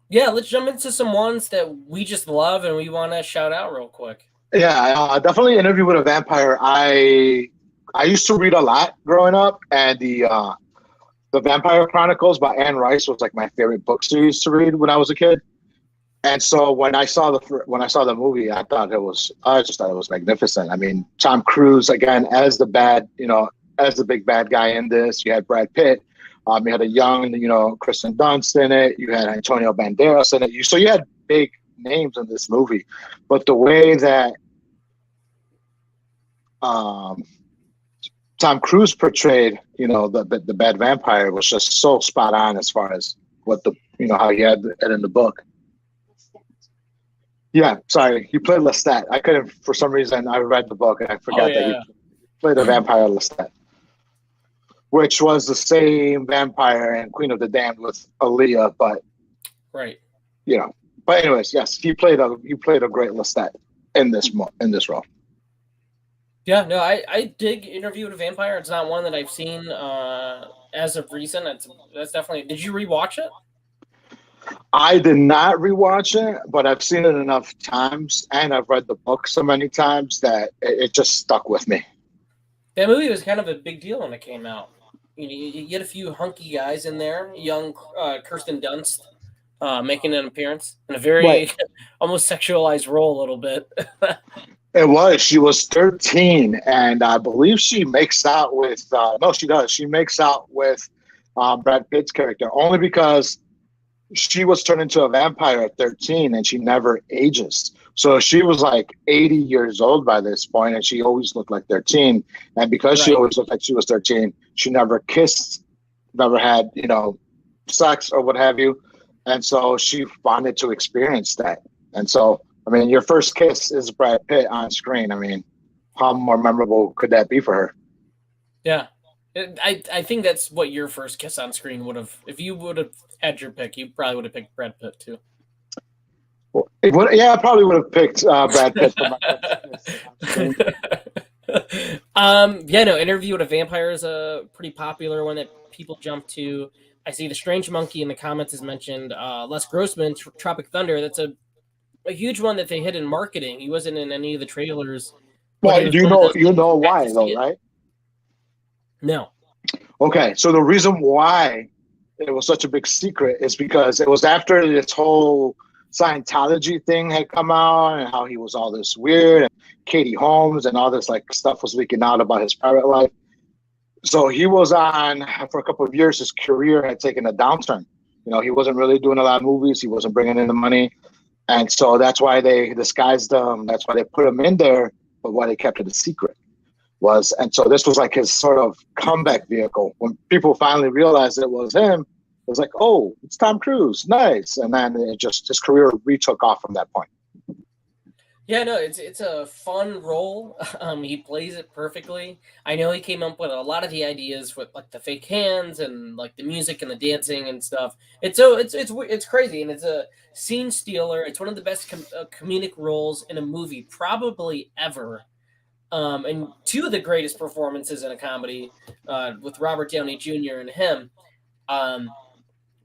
Yeah, let's jump into some ones that we just love and we want to shout out real quick. Yeah, definitely Interview with a Vampire. I used to read a lot growing up, and the Vampire Chronicles by Anne Rice was like my favorite book series to read when I was a kid. And so when I saw the movie, I just thought it was magnificent. I mean, Tom Cruise again as the big bad guy in this. You had Brad Pitt, you had a young, Kristen Dunst in it. You had Antonio Banderas in it. So you had big names in this movie, but the way that Tom Cruise portrayed, the bad vampire was just so spot on as far as what how he had it in the book. Yeah, sorry. He played Lestat. I couldn't, for some reason, I read the book and I forgot that he played the vampire Lestat, which was the same vampire in Queen of the Damned with Aaliyah, but right. But anyways, yes, he played a great Lestat in this role. Yeah, no, I dig Interview with a Vampire. It's not one that I've seen as of recent. That's definitely. Did you rewatch it? I did not rewatch it, but I've seen it enough times, and I've read the book so many times that it just stuck with me. That movie was kind of a big deal when it came out. You get a few hunky guys in there, young Kirsten Dunst making an appearance in a very almost sexualized role a little bit. It was. She was 13, and I believe she makes out with. No, she does. She makes out with Brad Pitt's character only because she was turned into a vampire at 13, and she never ages. So she was like 80 years old by this point, and she always looked like 13. And because she always looked like she was 13, she never kissed, never had sex or what have you. And so she wanted to experience that. And so, I mean, your first kiss is Brad Pitt on screen. I mean, how more memorable could that be for her? Yeah. I think that's what your first kiss on screen would have, if you would have had your pick, you probably would have picked Brad Pitt too. Well, I probably would have picked Brad Pitt for my first kiss. Interview with a Vampire is a pretty popular one that people jump to. I see the Strange Monkey in the comments is mentioned. Les Grossman, Tropic Thunder. That's a huge one that they hit in marketing. He wasn't in any of the trailers. Well, you know why though, right? No. Okay, so the reason why it was such a big secret is because it was after this whole Scientology thing had come out and how he was all this weird, and Katie Holmes and all this like stuff was leaking out about his private life. So he was on for a couple of years. His career had taken a downturn. He wasn't really doing a lot of movies. He wasn't bringing in the money, and so that's why they disguised him. That's why they put him in there but why they kept it a secret was, and so this was like his sort of comeback vehicle. When people finally realized it was him, it was like, oh, it's Tom Cruise, nice. And then it just, his career retook off from that point. Yeah, no, it's a fun role. He plays it perfectly. I know he came up with a lot of the ideas with like the fake hands and like the music and the dancing and stuff. It's crazy, and it's a scene stealer. It's one of the best comedic roles in a movie probably ever. And two of the greatest performances in a comedy with Robert Downey Jr. and him.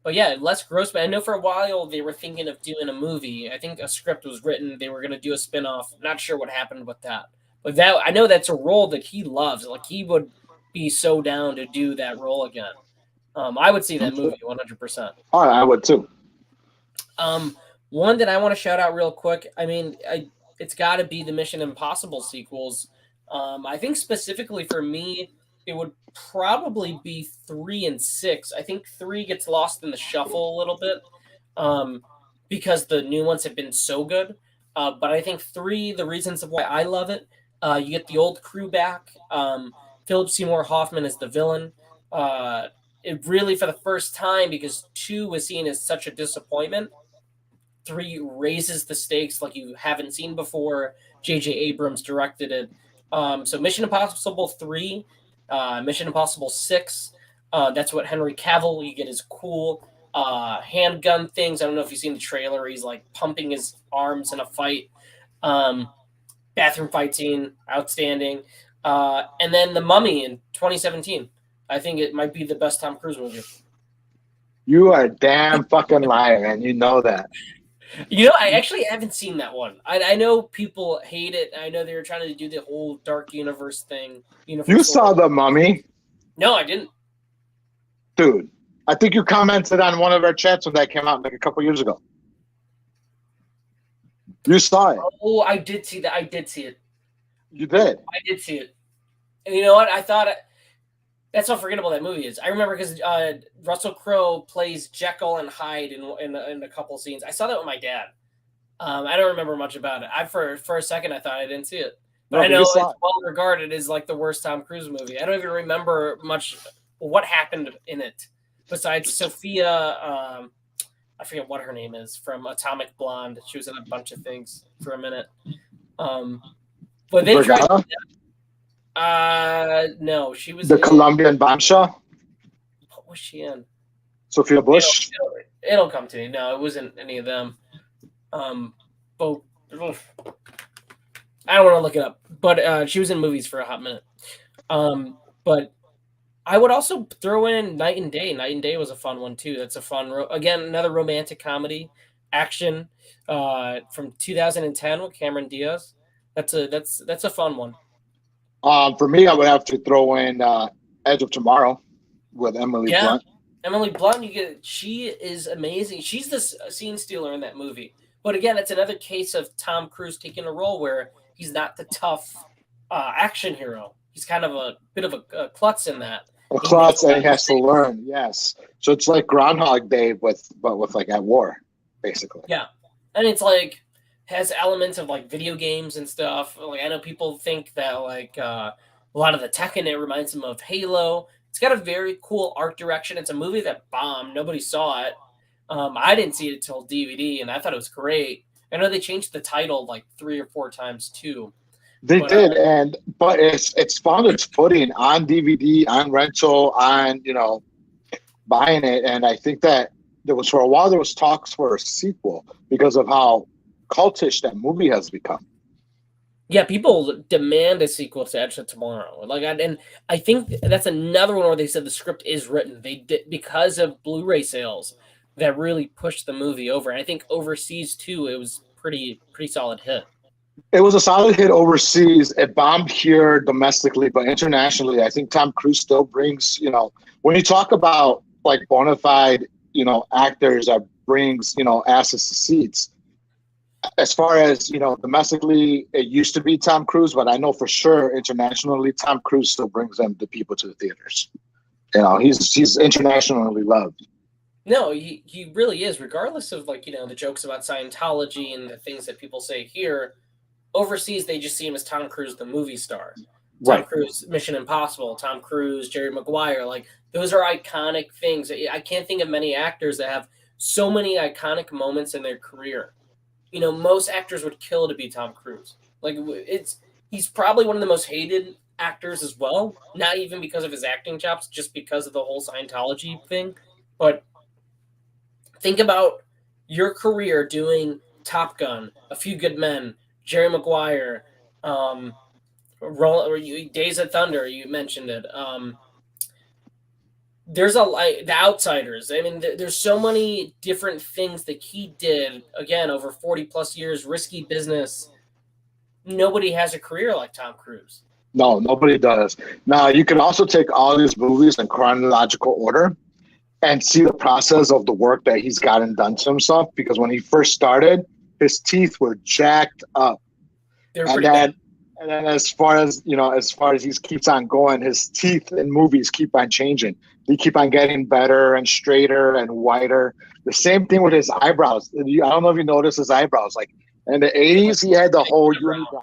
But yeah, Les Grossman, I know for a while they were thinking of doing a movie. I think a script was written. They were going to do a spinoff. Not sure what happened with that. But that, I know that's a role that he loves. Like, he would be so down to do that role again. I would see that movie 100%. Oh, I would too. One that I want to shout out real quick. I mean, it's got to be the Mission Impossible sequels. I think specifically for me, it would probably be 3 and 6. I think 3 gets lost in the shuffle a little bit because the new ones have been so good. But I think 3, the reasons of why I love it, you get the old crew back. Philip Seymour Hoffman is the villain. It really, for the first time, because 2 was seen as such a disappointment, 3 raises the stakes like you haven't seen before. J.J. Abrams directed it. So Mission Impossible 3, Mission Impossible 6, that's what Henry Cavill, you get his cool handgun things. I don't know if you've seen the trailer. He's like pumping his arms in a fight. Bathroom fight scene, outstanding. And then The Mummy in 2017. I think it might be the best Tom Cruise movie. You are a damn fucking liar, and you know that. You know, I actually haven't seen that one. I know people hate it. I know they were trying to do the whole dark universe thing. You saw The Mummy? No, I didn't. Dude, I think you commented on one of our chats when that came out like a couple years ago. You saw it. Oh, I did see that. I did see it. You did? I did see it. And you know what? I thought that's how forgettable that movie is. I remember because Russell Crowe plays Jekyll and Hyde in a couple scenes. I saw that with my dad. I don't remember much about it. For a second I thought I didn't see it, but I know it's well regarded as like the worst Tom Cruise movie. I don't even remember much what happened in it besides Sophia. I forget what her name is from Atomic Blonde. She was in a bunch of things for a minute. But they tried. No, she was the Colombian bombshell. What was she in? Sophia Bush. It'll come to me. No, it wasn't any of them. But I don't want to look it up. But she was in movies for a hot minute. But I would also throw in Night and Day. Night and Day was a fun one too. That's a fun again, another romantic comedy action from 2010 with Cameron Diaz. That's a fun one. For me, I would have to throw in Edge of Tomorrow with Emily Blunt. Emily Blunt, she is amazing. She's the scene stealer in that movie. But again, it's another case of Tom Cruise taking a role where he's not the tough action hero. He's kind of a bit of a klutz in that. A klutz, and he has to learn. Yes, so it's like Groundhog Day, but with like at war, basically. Yeah, and it's like has elements of like video games and stuff. Like I know people think that like a lot of the tech in it reminds them of Halo. It's got a very cool art direction. It's a movie that bombed. Nobody saw it. I didn't see it till DVD, and I thought it was great. I know they changed the title like 3 or 4 times too. They did, but it's found its footing on DVD, on rental, on buying it, and I think that there was for a while there was talks for a sequel because of how cultish that movie has become. Yeah, people demand a sequel to Edge of Tomorrow. And I think that's another one where they said the script is written. They did because of Blu-ray sales that really pushed the movie over. And I think overseas too, it was pretty solid hit. It was a solid hit overseas. It bombed here domestically, but internationally, I think Tom Cruise still brings. When you talk about like bona fide, actors that brings asses to seats. As far as domestically, it used to be Tom Cruise, but I know for sure internationally, Tom Cruise still brings the people to the theaters. He's internationally loved. No, he really is, regardless of the jokes about Scientology and the things that people say here. overseas they just see him as Tom Cruise, the movie star. Tom Right. Cruise, Mission Impossible, Tom Cruise, Jerry Maguire. Like, those are iconic things. I can't think of many actors that have so many iconic moments in their career. You know, most actors would kill to be Tom Cruise. Like, he's probably one of the most hated actors as well. Not even because of his acting chops, just because of the whole Scientology thing. But think about your career doing Top Gun, A Few Good Men, Jerry Maguire, Days of Thunder. You mentioned it. There's the Outsiders. I mean, there's so many different things that he did. Again, over 40+ years, risky business. Nobody has a career like Tom Cruise. No, nobody does. Now, you can also take all these movies in chronological order and see the process of the work that he's gotten done to himself. Because when he first started, his teeth were jacked up. They're pretty bad. And then as far as he keeps on going, his teeth in movies keep on changing. They keep on getting better and straighter and whiter. The same thing with his eyebrows. I don't know if you noticed his eyebrows. Like in the 80s, he had the whole unibrow,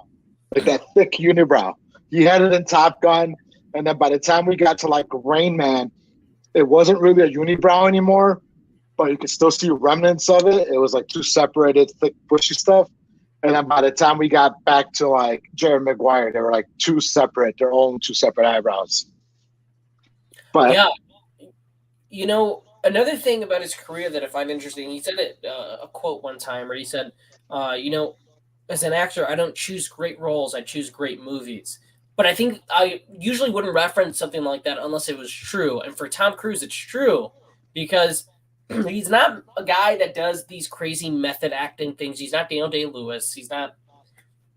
like that thick unibrow. He had it in Top Gun. And then by the time we got to like Rain Man, it wasn't really a unibrow anymore, but you could still see remnants of it. It was like two separated, thick, bushy stuff. And then by the time we got back to like Jerry Maguire, they were like their own two separate eyebrows. But yeah, you know, another thing about his career that I find interesting, he said it a quote one time where he said, you know, as an actor, I don't choose great roles, I choose great movies. But I think I usually wouldn't reference something like that unless it was true. And for Tom Cruise, it's true because he's not a guy that does these crazy method acting things. He's not Daniel Day-Lewis. He's not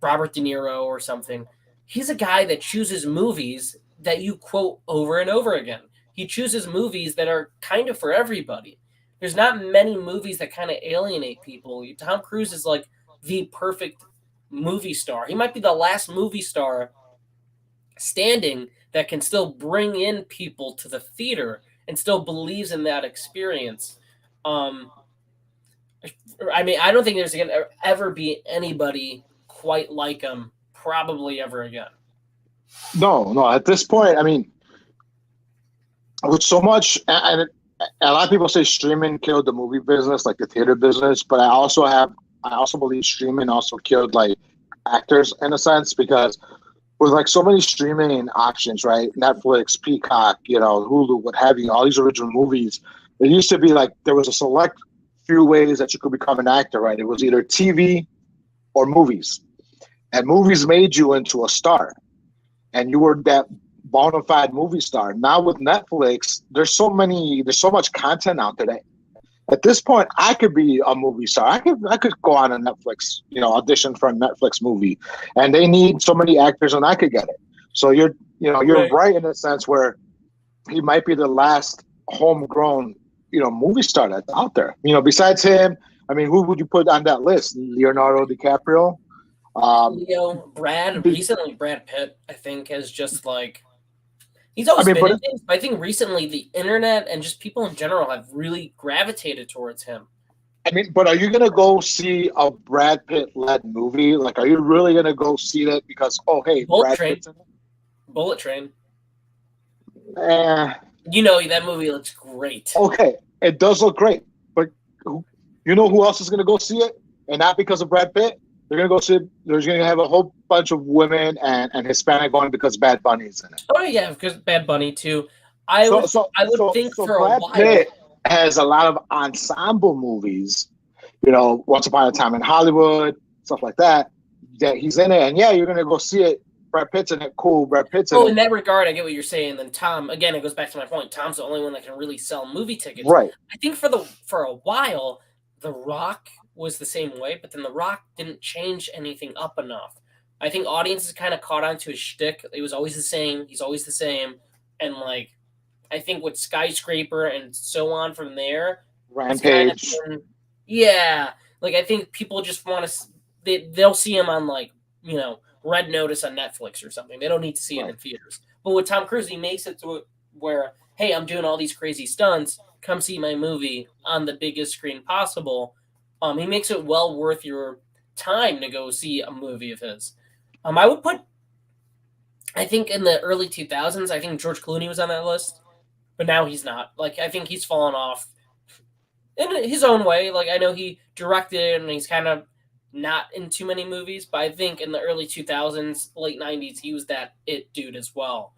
Robert De Niro or something. He's a guy that chooses movies that you quote over and over again. He chooses movies that are kind of for everybody. There's not many movies that kind of alienate people. Tom Cruise is like the perfect movie star. He might be the last movie star standing that can still bring in people to the theater and still believes in that experience. I mean, I don't think there's going to ever be anybody quite like him, probably ever again. no, at this point, I mean, with so much, and a lot of people say streaming killed the movie business, like the theater business, but I also believe streaming also killed like actors in a sense, because with like so many streaming options, right? Netflix, Peacock, Hulu, what have you, all these original movies. It used to be like there was a select few ways that you could become an actor, right? It was either TV or movies. And movies made you into a star. And you were that bona fide movie star. Now with Netflix, there's so much content out there that at this point I could be a movie star. I could go on a Netflix, audition for a Netflix movie, and they need so many actors, and I could get it. So you're right in a sense where he might be the last homegrown, movie star that's out there. Besides him, I mean, who would you put on that list? Leonardo DiCaprio. Recently Brad Pitt, I think, has just like he's always been in things, but I think recently the internet and just people in general have really gravitated towards him. I mean, but are you gonna go see a Brad Pitt-led movie? Like, are you really gonna go see that because Bullet Train? That movie looks great. Okay, it does look great, but you know who else is gonna go see it? And not because of Brad Pitt. They're gonna go see it. There's gonna have a whole bunch of women and Hispanic going because Bad Bunny's in it. Oh yeah, because Bad Bunny too. I would think for Brad a while. Pitt has a lot of ensemble movies, Once Upon a Time in Hollywood, stuff like that he's in it. And yeah, you're gonna go see it. Brad Pitt's in it. Cool, Brad Pitt's in it. In that regard, I get what you're saying. Then Tom, again, it goes back to my point. Tom's the only one that can really sell movie tickets. Right. I think for a while, The Rock was the same way, but then The Rock didn't change anything up enough. I think audiences kind of caught on to his shtick. It was always the same. He's always the same. And like, I think with Skyscraper and so on from there, Rampage. Like I think people just want to. They'll see him on like Red Notice on Netflix or something. They don't need to see it in theaters. But with Tom Cruise, he makes it to where, hey, I'm doing all these crazy stunts. Come see my movie on the biggest screen possible. He makes it well worth your time to go see a movie of his. I would put, I think in the early 2000s, I think George Clooney was on that list, but now he's not. Like, I think he's fallen off in his own way. Like, I know he directed and he's kind of not in too many movies, but I think in the early 2000s, late 90s, he was that it dude as well.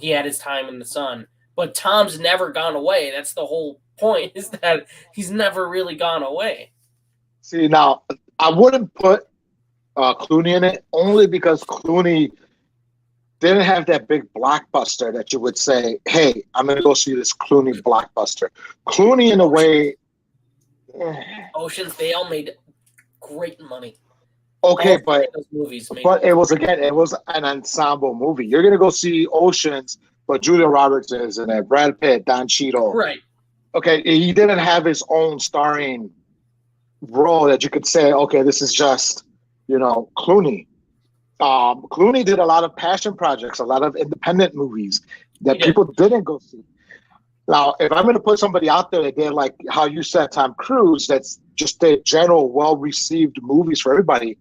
He had his time in the sun, but Tom's never gone away. That's the whole point, is that he's never really gone away. See, now, I wouldn't put Clooney in it only because Clooney didn't have that big blockbuster that you would say, hey, I'm going to go see this Clooney blockbuster. Clooney, in a way... Oceans, they all made great money. Okay, but those movies it was an ensemble movie. You're going to go see Oceans, but Julia Roberts is in it, Brad Pitt, Don Cheadle. Right. Okay, he didn't have his own starring role that you could say, okay, this is just, Clooney. Clooney did a lot of passion projects, a lot of independent movies that people didn't go see. Now, if I'm going to put somebody out there that did, like how you said, Tom Cruise, that's just the general well-received movies for everybody,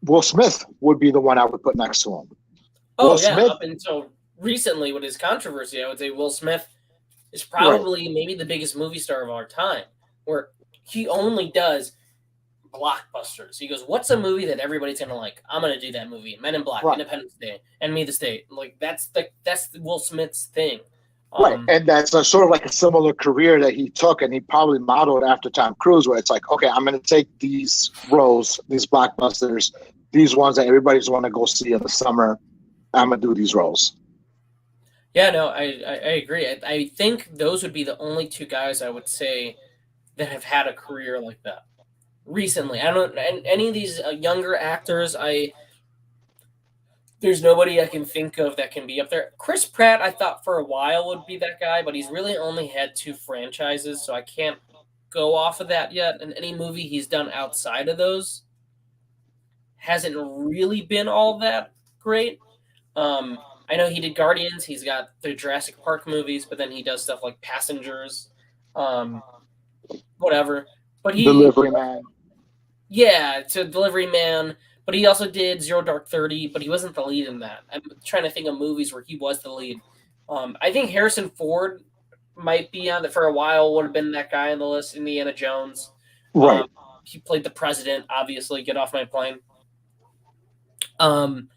Will Smith would be the one I would put next to him. Oh, Smith, up until recently with his controversy, I would say Will Smith is probably maybe the biggest movie star of our time, where he only does blockbusters. He goes, what's a movie that everybody's going to like? I'm going to do that movie. Men in Black, Independence Day, Enemy of the State. Like, that's Will Smith's thing. Right, and that's sort of like a similar career that he took, and he probably modeled after Tom Cruise, where it's like, okay, I'm going to take these roles, these blockbusters, these ones that everybody's want to go see in the summer. I'm going to do these roles. Yeah, no, I agree. I think those would be the only two guys I would say that have had a career like that recently. I don't, and any of these younger actors, there's nobody I can think of that can be up there. Chris Pratt, I thought for a while would be that guy, but he's really only had 2 franchises, so I can't go off of that yet. And any movie he's done outside of those hasn't really been all that great. I know he did Guardians. He's got the Jurassic Park movies, but then he does stuff like Passengers, whatever. But Delivery Man. Yeah, it's a Delivery Man. But he also did Zero Dark 30, but he wasn't the lead in that. I'm trying to think of movies where he was the lead. I think Harrison Ford might be on it for a while, would have been that guy on the list, Indiana Jones. Right. He played the president, obviously, Get Off My Plane. I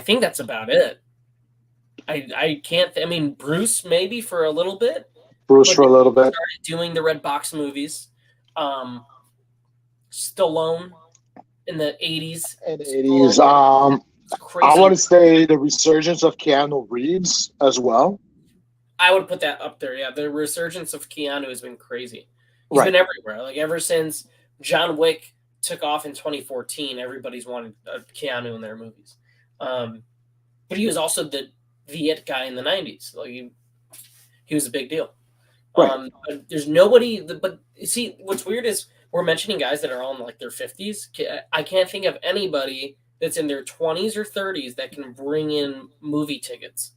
think that's about it. I can't, Bruce maybe for a little bit. Bruce for a little bit. Started doing the Red Box movies. Stallone. In the 80s. In the 80s. I want to say the resurgence of Keanu Reeves as well. I would put that up there, yeah. The resurgence of Keanu has been crazy. He's been everywhere. Like, ever since John Wick took off in 2014, everybody's wanted Keanu in their movies. But he was also the it guy in the 90s. Like, he was a big deal. But there's nobody... But see, what's weird is we're mentioning guys that are all in like their 50s. I can't think of anybody that's in their 20s or 30s that can bring in movie tickets.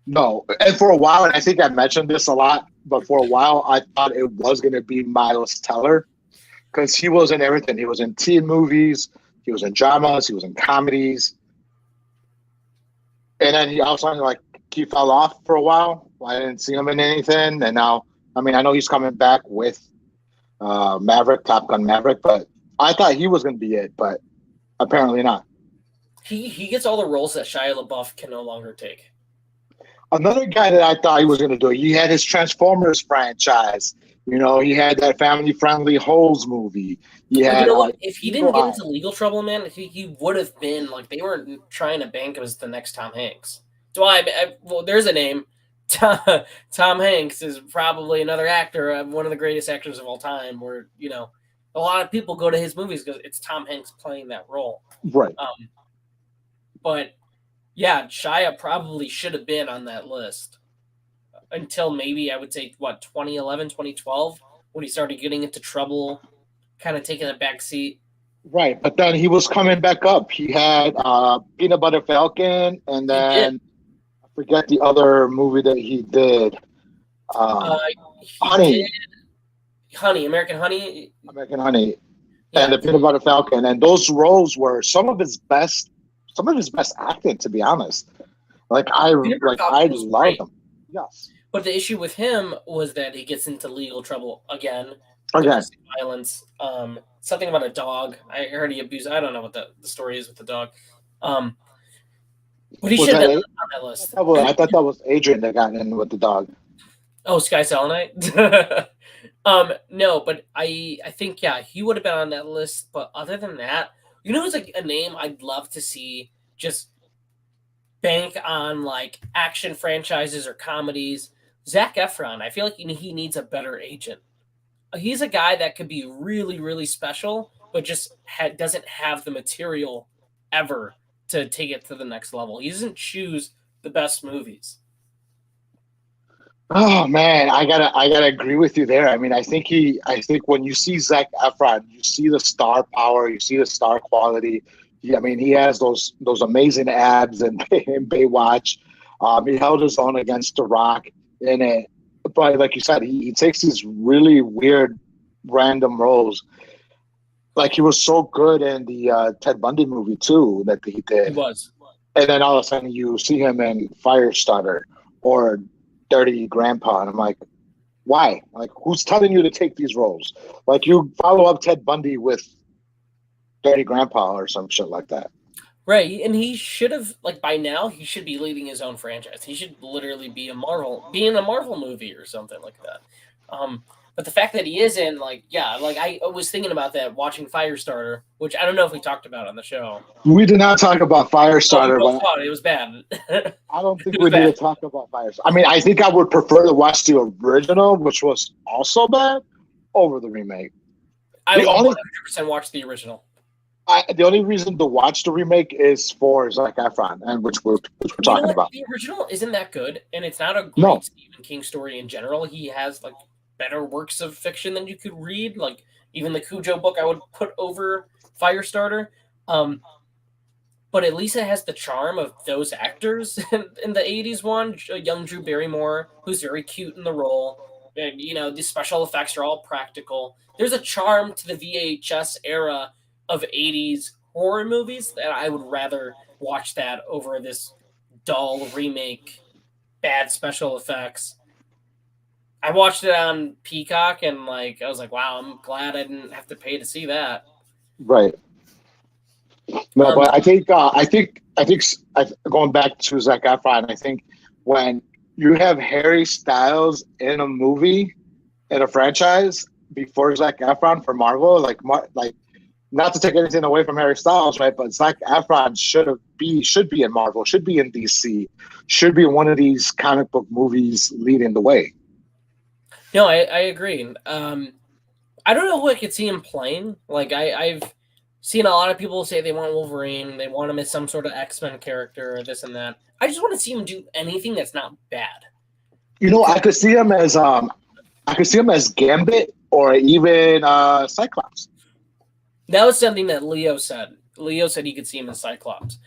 No. And for a while, and I think I mentioned this a lot, but for a while, I thought it was going to be Miles Teller because he was in everything. He was in teen movies. He was in dramas. He was in comedies. And then he fell off for a while. I didn't see him in anything. And now, I know he's coming back with Maverick, Top Gun Maverick, but I thought he was going to be it, but apparently not. He gets all the roles that Shia LaBeouf can no longer take. Another guy that I thought he was going to do, he had his Transformers franchise. He had that family-friendly Holes movie. If he didn't get into legal trouble, man, he would have been, like, they were trying to bank him as the next Tom Hanks. Well, there's a name. Tom Hanks is probably another actor, one of the greatest actors of all time, where, a lot of people go to his movies because it's Tom Hanks playing that role. Right. But, yeah, Shia probably should have been on that list until maybe, I would say, 2011, 2012, when he started getting into trouble, kind of taking a back seat. Right, but then he was coming back up. He had Peanut Butter Falcon, and then... forget the other movie that he did. Honey. Honey, American Honey. American Honey. and the Peanut Butter Falcon, and those roles were some of his best acting, to be honest. I love him. Yes. But the issue with him was that he gets into legal trouble again. Domestic violence. Something about a dog. I heard he abused. I don't know what the story is with the dog. But he should have been on that list. I thought that was Adrian that got in with the dog. Oh, Sky Selenite? No, but I think, he would have been on that list. But other than that, who's a name I'd love to see just bank on action franchises or comedies? Zac Efron. I feel like he needs a better agent. He's a guy that could be really, really special, but just doesn't have the material ever to take it to the next level. He doesn't choose the best movies. Oh man, I gotta agree with you there. I mean, I think when you see Zac Efron, you see the star power, you see the star quality. He has those amazing abs in Baywatch. He held his own against The Rock in it. But like you said, he takes these really weird, random roles. He was so good in the Ted Bundy movie too that he did. He was. And then all of a sudden you see him in Firestarter or Dirty Grandpa, and I'm like, why? Who's telling you to take these roles? You follow up Ted Bundy with Dirty Grandpa or some shit like that. Right, and he should have, by now, he should be leading his own franchise. He should literally be in a Marvel movie or something like that. But the fact that he isn't, I was thinking about that watching Firestarter, which I don't know if we talked about on the show. We did not talk about Firestarter, but it was bad. I don't think we need to talk about Firestarter. I mean, I think I would prefer to watch the original, which was also bad, over the remake. I would 100% watch the original. The only reason to watch the remake is for Zac Efron, and which we're talking about. The original isn't that good, and it's not a great Stephen King story in general. He has better works of fiction than you could read. Even the Cujo book I would put over Firestarter. But at least it has the charm of those actors in the 80s one. Young Drew Barrymore, who's very cute in the role. And, the special effects are all practical. There's a charm to the VHS era of 80s horror movies that I would rather watch that over this dull remake, bad special effects. I watched it on Peacock and I was like, wow, I'm glad I didn't have to pay to see that. Right. No, but I think going back to Zac Efron, I think when you have Harry Styles in a movie, in a franchise before Zac Efron for Marvel, not to take anything away from Harry Styles, right? But Zac Efron should be in Marvel, should be in DC, should be in one of these comic book movies leading the way. No, I agree. I don't know who I could see him playing. I've seen a lot of people say they want Wolverine, they want him as some sort of X-Men character or this and that. I just want to see him do anything that's not bad. I could see him as Gambit or even Cyclops. That was something that Leo said. Leo said he could see him as Cyclops.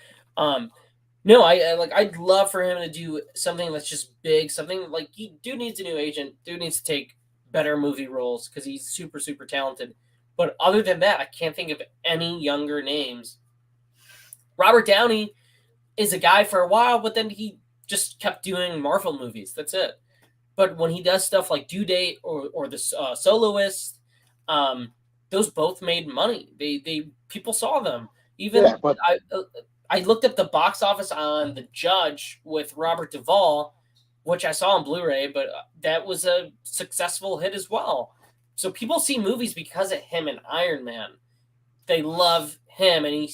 No, I'd love for him to do something that's just big, something he needs a new agent, needs to take better movie roles because he's super, super talented. But other than that, I can't think of any younger names. Robert Downey is a guy for a while, but then he just kept doing Marvel movies. That's it. But when he does stuff like Due Date or the Soloist, those both made money. They people saw them. I looked up the box office on The Judge with Robert Duvall, which I saw on Blu-ray, but that was a successful hit as well. So people see movies because of him and Iron Man. They love him, and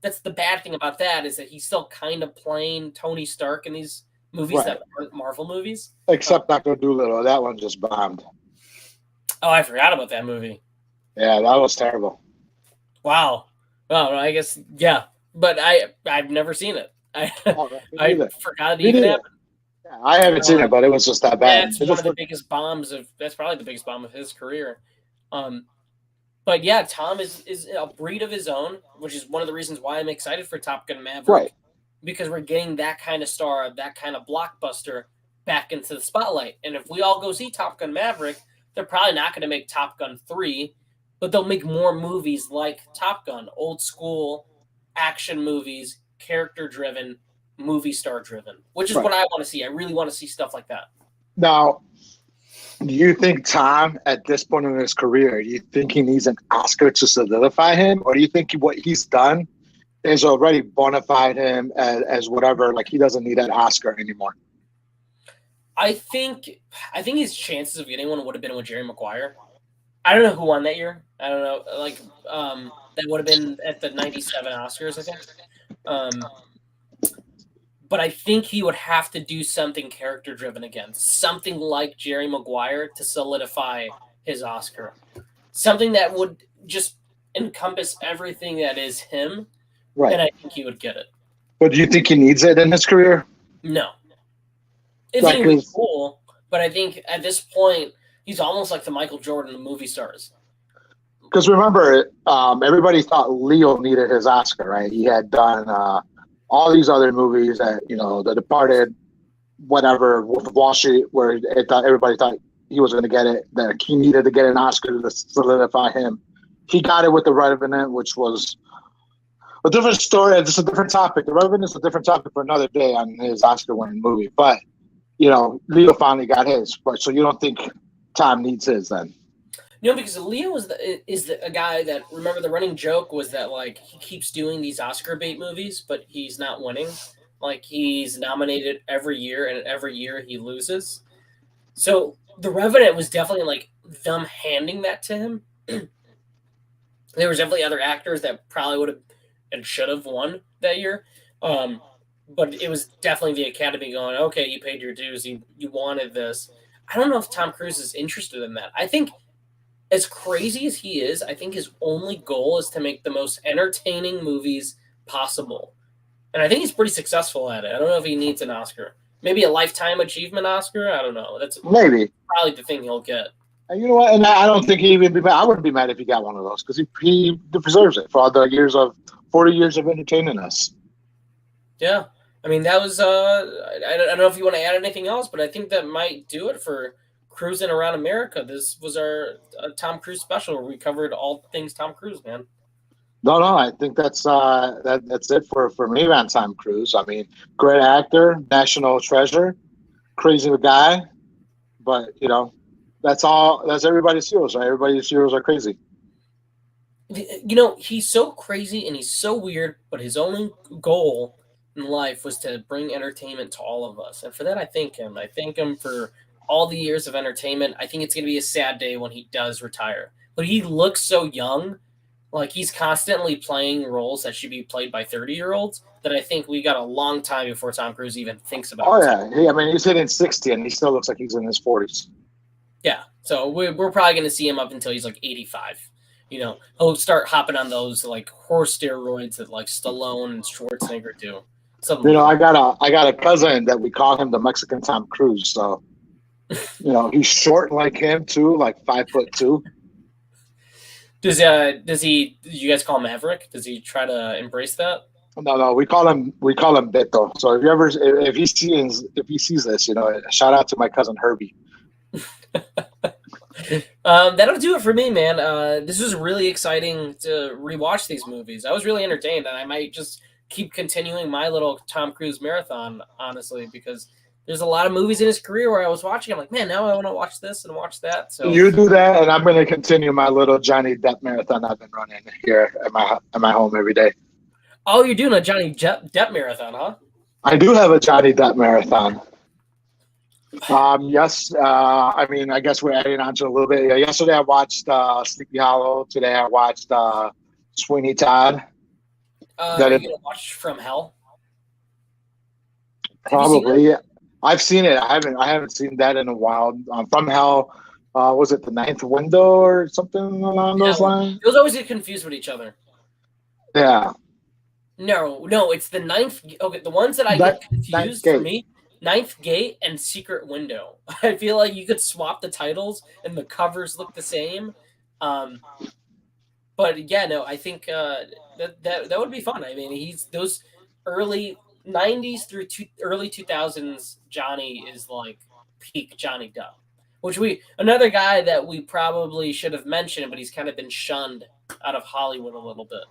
that's the bad thing about that is that he's still kind of playing Tony Stark in these movies that aren't Marvel movies. Except Dr. Dolittle. That one just bombed. Oh, I forgot about that movie. Yeah, that was terrible. Wow. Well, I guess, yeah. But I've never seen it. I forgot it even happened. Yeah, I haven't seen it, but it was just that bad. That's one of the biggest bombs that's probably the biggest bomb of his career. But yeah, Tom is a breed of his own, which is one of the reasons why I'm excited for Top Gun Maverick. Right. Because we're getting that kind of star, that kind of blockbuster back into the spotlight. And if we all go see Top Gun Maverick, they're probably not going to make Top Gun 3 but they'll make more movies like Top Gun, old school action movies, character driven, movie star driven, which is Right. what I want to see. I really want to see stuff like that. Now, do you think Tom, at this point in his career, do you think he needs an Oscar to solidify him, or do you think what he's done is already bona fide him as whatever? Like he doesn't need that Oscar anymore. I think his chances of getting one would have been with Jerry Maguire. I don't know who won that year. I don't know. Like that would have been at the '97 Oscars, I think. But I think he would have to do something character driven again, something like Jerry Maguire to solidify his Oscar, something that would just encompass everything that is him, Right. and I think he would get it. But do you think he needs it in his career? No, I think it would be cool, but I think at this point he's almost like the Michael Jordan of movie stars. Because remember, everybody thought Leo needed his Oscar, right? He had done all these other movies that, The Departed, whatever, Wolf of Wall Street, where everybody thought he was going to get it, that he needed to get an Oscar to solidify him. He got it with The Revenant, which was a different story. It's a different topic. The Revenant is a different topic for another day on his Oscar-winning movie. But, Leo finally got his. But so you don't think Tom needs his then? No, because Leo is a guy that, remember, the running joke was that, like, he keeps doing these Oscar bait movies, but he's not winning. Like, he's nominated every year, and every year he loses. So The Revenant was definitely, like, them handing that to him. There was definitely other actors that probably would have and should have won that year. But it was definitely the Academy going, okay, you paid your dues, you wanted this. I don't know if Tom Cruise is interested in that. I think, as crazy as he is, I think his only goal is to make the most entertaining movies possible. And I think he's pretty successful at it. I don't know if he needs an Oscar. Maybe a Lifetime Achievement Oscar? I don't know. That's maybe probably the thing he'll get. And you know what? And I don't think he'd even be mad. I wouldn't be mad if he got one of those because he deserves it for all the 40 years of entertaining us. Yeah. I mean, that was, I don't know if you want to add anything else, but I think that might do it for Cruising Around America. This was our Tom Cruise special where we covered all things Tom Cruise, man. No, I think that's it for me on Tom Cruise. I mean, great actor, national treasure, crazy guy, but that's everybody's heroes, right? Everybody's heroes are crazy. He's so crazy and he's so weird, but his only goal in life was to bring entertainment to all of us. And for that, I thank him. I thank him for all the years of entertainment. I think it's going to be a sad day when he does retire. But he looks so young. Like, he's constantly playing roles that should be played by 30-year-olds that I think we got a long time before Tom Cruise even thinks about it. Oh, yeah. I mean, he's hitting 60, and he still looks like he's in his 40s. Yeah. So we're probably going to see him up until he's, like, 85. He'll start hopping on those, like, horse steroids that, like, Stallone and Schwarzenegger do. I got a cousin that we call him the Mexican Tom Cruise, so... he's short like him too, like 5'2". Does he? Do you guys call him Maverick? Does he try to embrace that? No, we call him Beto. So if he sees this, shout out to my cousin Herbie. That'll do it for me, man. This was really exciting to rewatch these movies. I was really entertained, and I might just keep continuing my little Tom Cruise marathon, honestly, because there's a lot of movies in his career where I was watching. I'm like, man, now I want to watch this and watch that. So you do that, and I'm going to continue my little Johnny Depp marathon I've been running here at my home every day. Oh, you're doing a Johnny Depp marathon, huh? I do have a Johnny Depp marathon. Yes. I mean, I guess we're adding on to a little bit. Yesterday I watched Sleepy Hollow. Today I watched Sweeney Todd. Are you going to watch From Hell? Probably. I've seen it. I haven't seen that in a while. From Hell, was it The Ninth Window or something along those lines? Those always get confused with each other. Yeah. No, it's the Ninth. Okay, the ones that I get confused for me, Ninth Gate and Secret Window. I feel like you could swap the titles and the covers look the same. But yeah, no, I think that would be fun. I mean, he's those early 90s through early 2000s Johnny is like peak Johnny Depp, Another guy that we probably should have mentioned, but he's kind of been shunned out of Hollywood a little bit.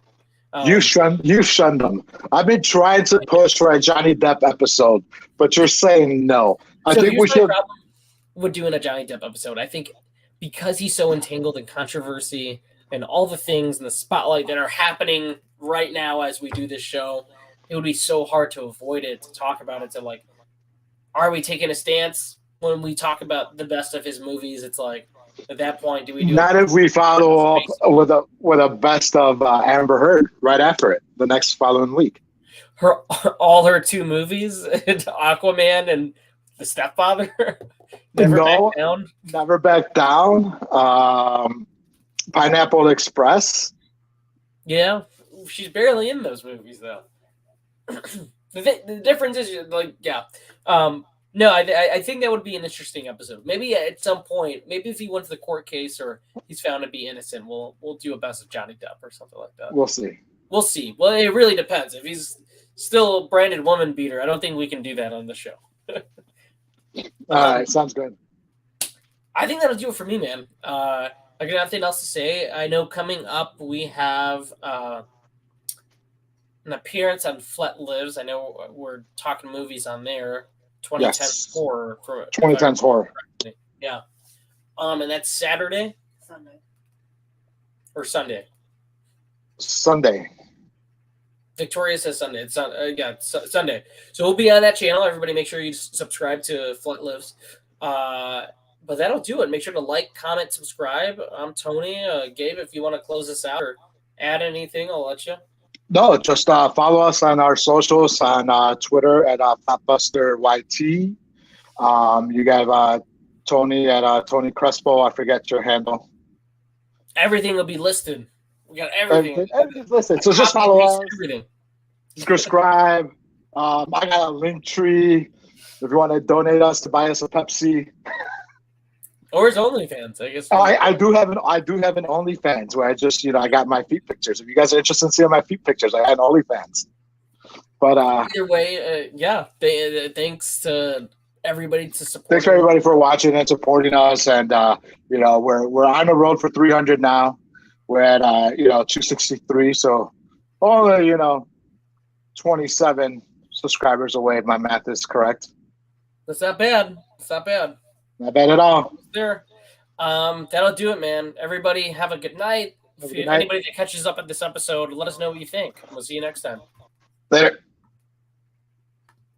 You shunned him. I've been trying to push for a Johnny Depp episode, but you're saying no. I think we should. Problem with doing a Johnny Depp episode. I think because he's so entangled in controversy and all the things in the spotlight that are happening right now as we do this show, it would be so hard to avoid it, to talk about it, to like, are we taking a stance when we talk about the best of his movies? It's like, at that point, do we do not if we follow up with a best of Amber Heard right after it the next following week? All her 2 movies, Aquaman and The Stepfather. Never Back Down. Never Back Down. Pineapple Express. Yeah, she's barely in those movies though. The difference is like, yeah. No, I think that would be an interesting episode. Maybe at some point, maybe if he wins the court case or he's found to be innocent, we'll do a best of Johnny Depp or something like that. We'll see. We'll see. Well, it really depends. If he's still a branded woman beater, I don't think we can do that on the show. All right, sounds good. I think that'll do it for me, man. I got nothing else to say. I know coming up we have an appearance on Flet Lives. I know we're talking movies on there. 2010's horror. 2010's horror. Yeah. And that's Saturday? Sunday. Or Sunday? Sunday. Victoria says Sunday. It's Sunday. So we'll be on that channel. Everybody make sure you subscribe to Flet Lives. But that'll do it. Make sure to like, comment, subscribe. I'm Tony. Gabe, if you want to close this out or add anything, I'll let you. No, just follow us on our socials on Twitter at Flopbuster YT. You got Tony at Tony Crespo. I forget your handle. Everything will be listed. We got everything. Everything's listed. So just follow us. Everything. Subscribe. I got a link tree if you want to donate us to buy us a Pepsi. Or his OnlyFans, I guess. I do have an OnlyFans where I just, I got my feet pictures. If you guys are interested in seeing my feet pictures, I had an OnlyFans. But either way, yeah. Thanks to everybody to support. Thanks for everybody for watching and supporting us. And we're on the road for 300 now. We're at 263, so only 27 subscribers away. If my math is correct. That's not bad. It's not bad. Not bad at all. There. That'll do it, man. Everybody have a good night. Anybody that catches up at this episode, let us know what you think. We'll see you next time. Later.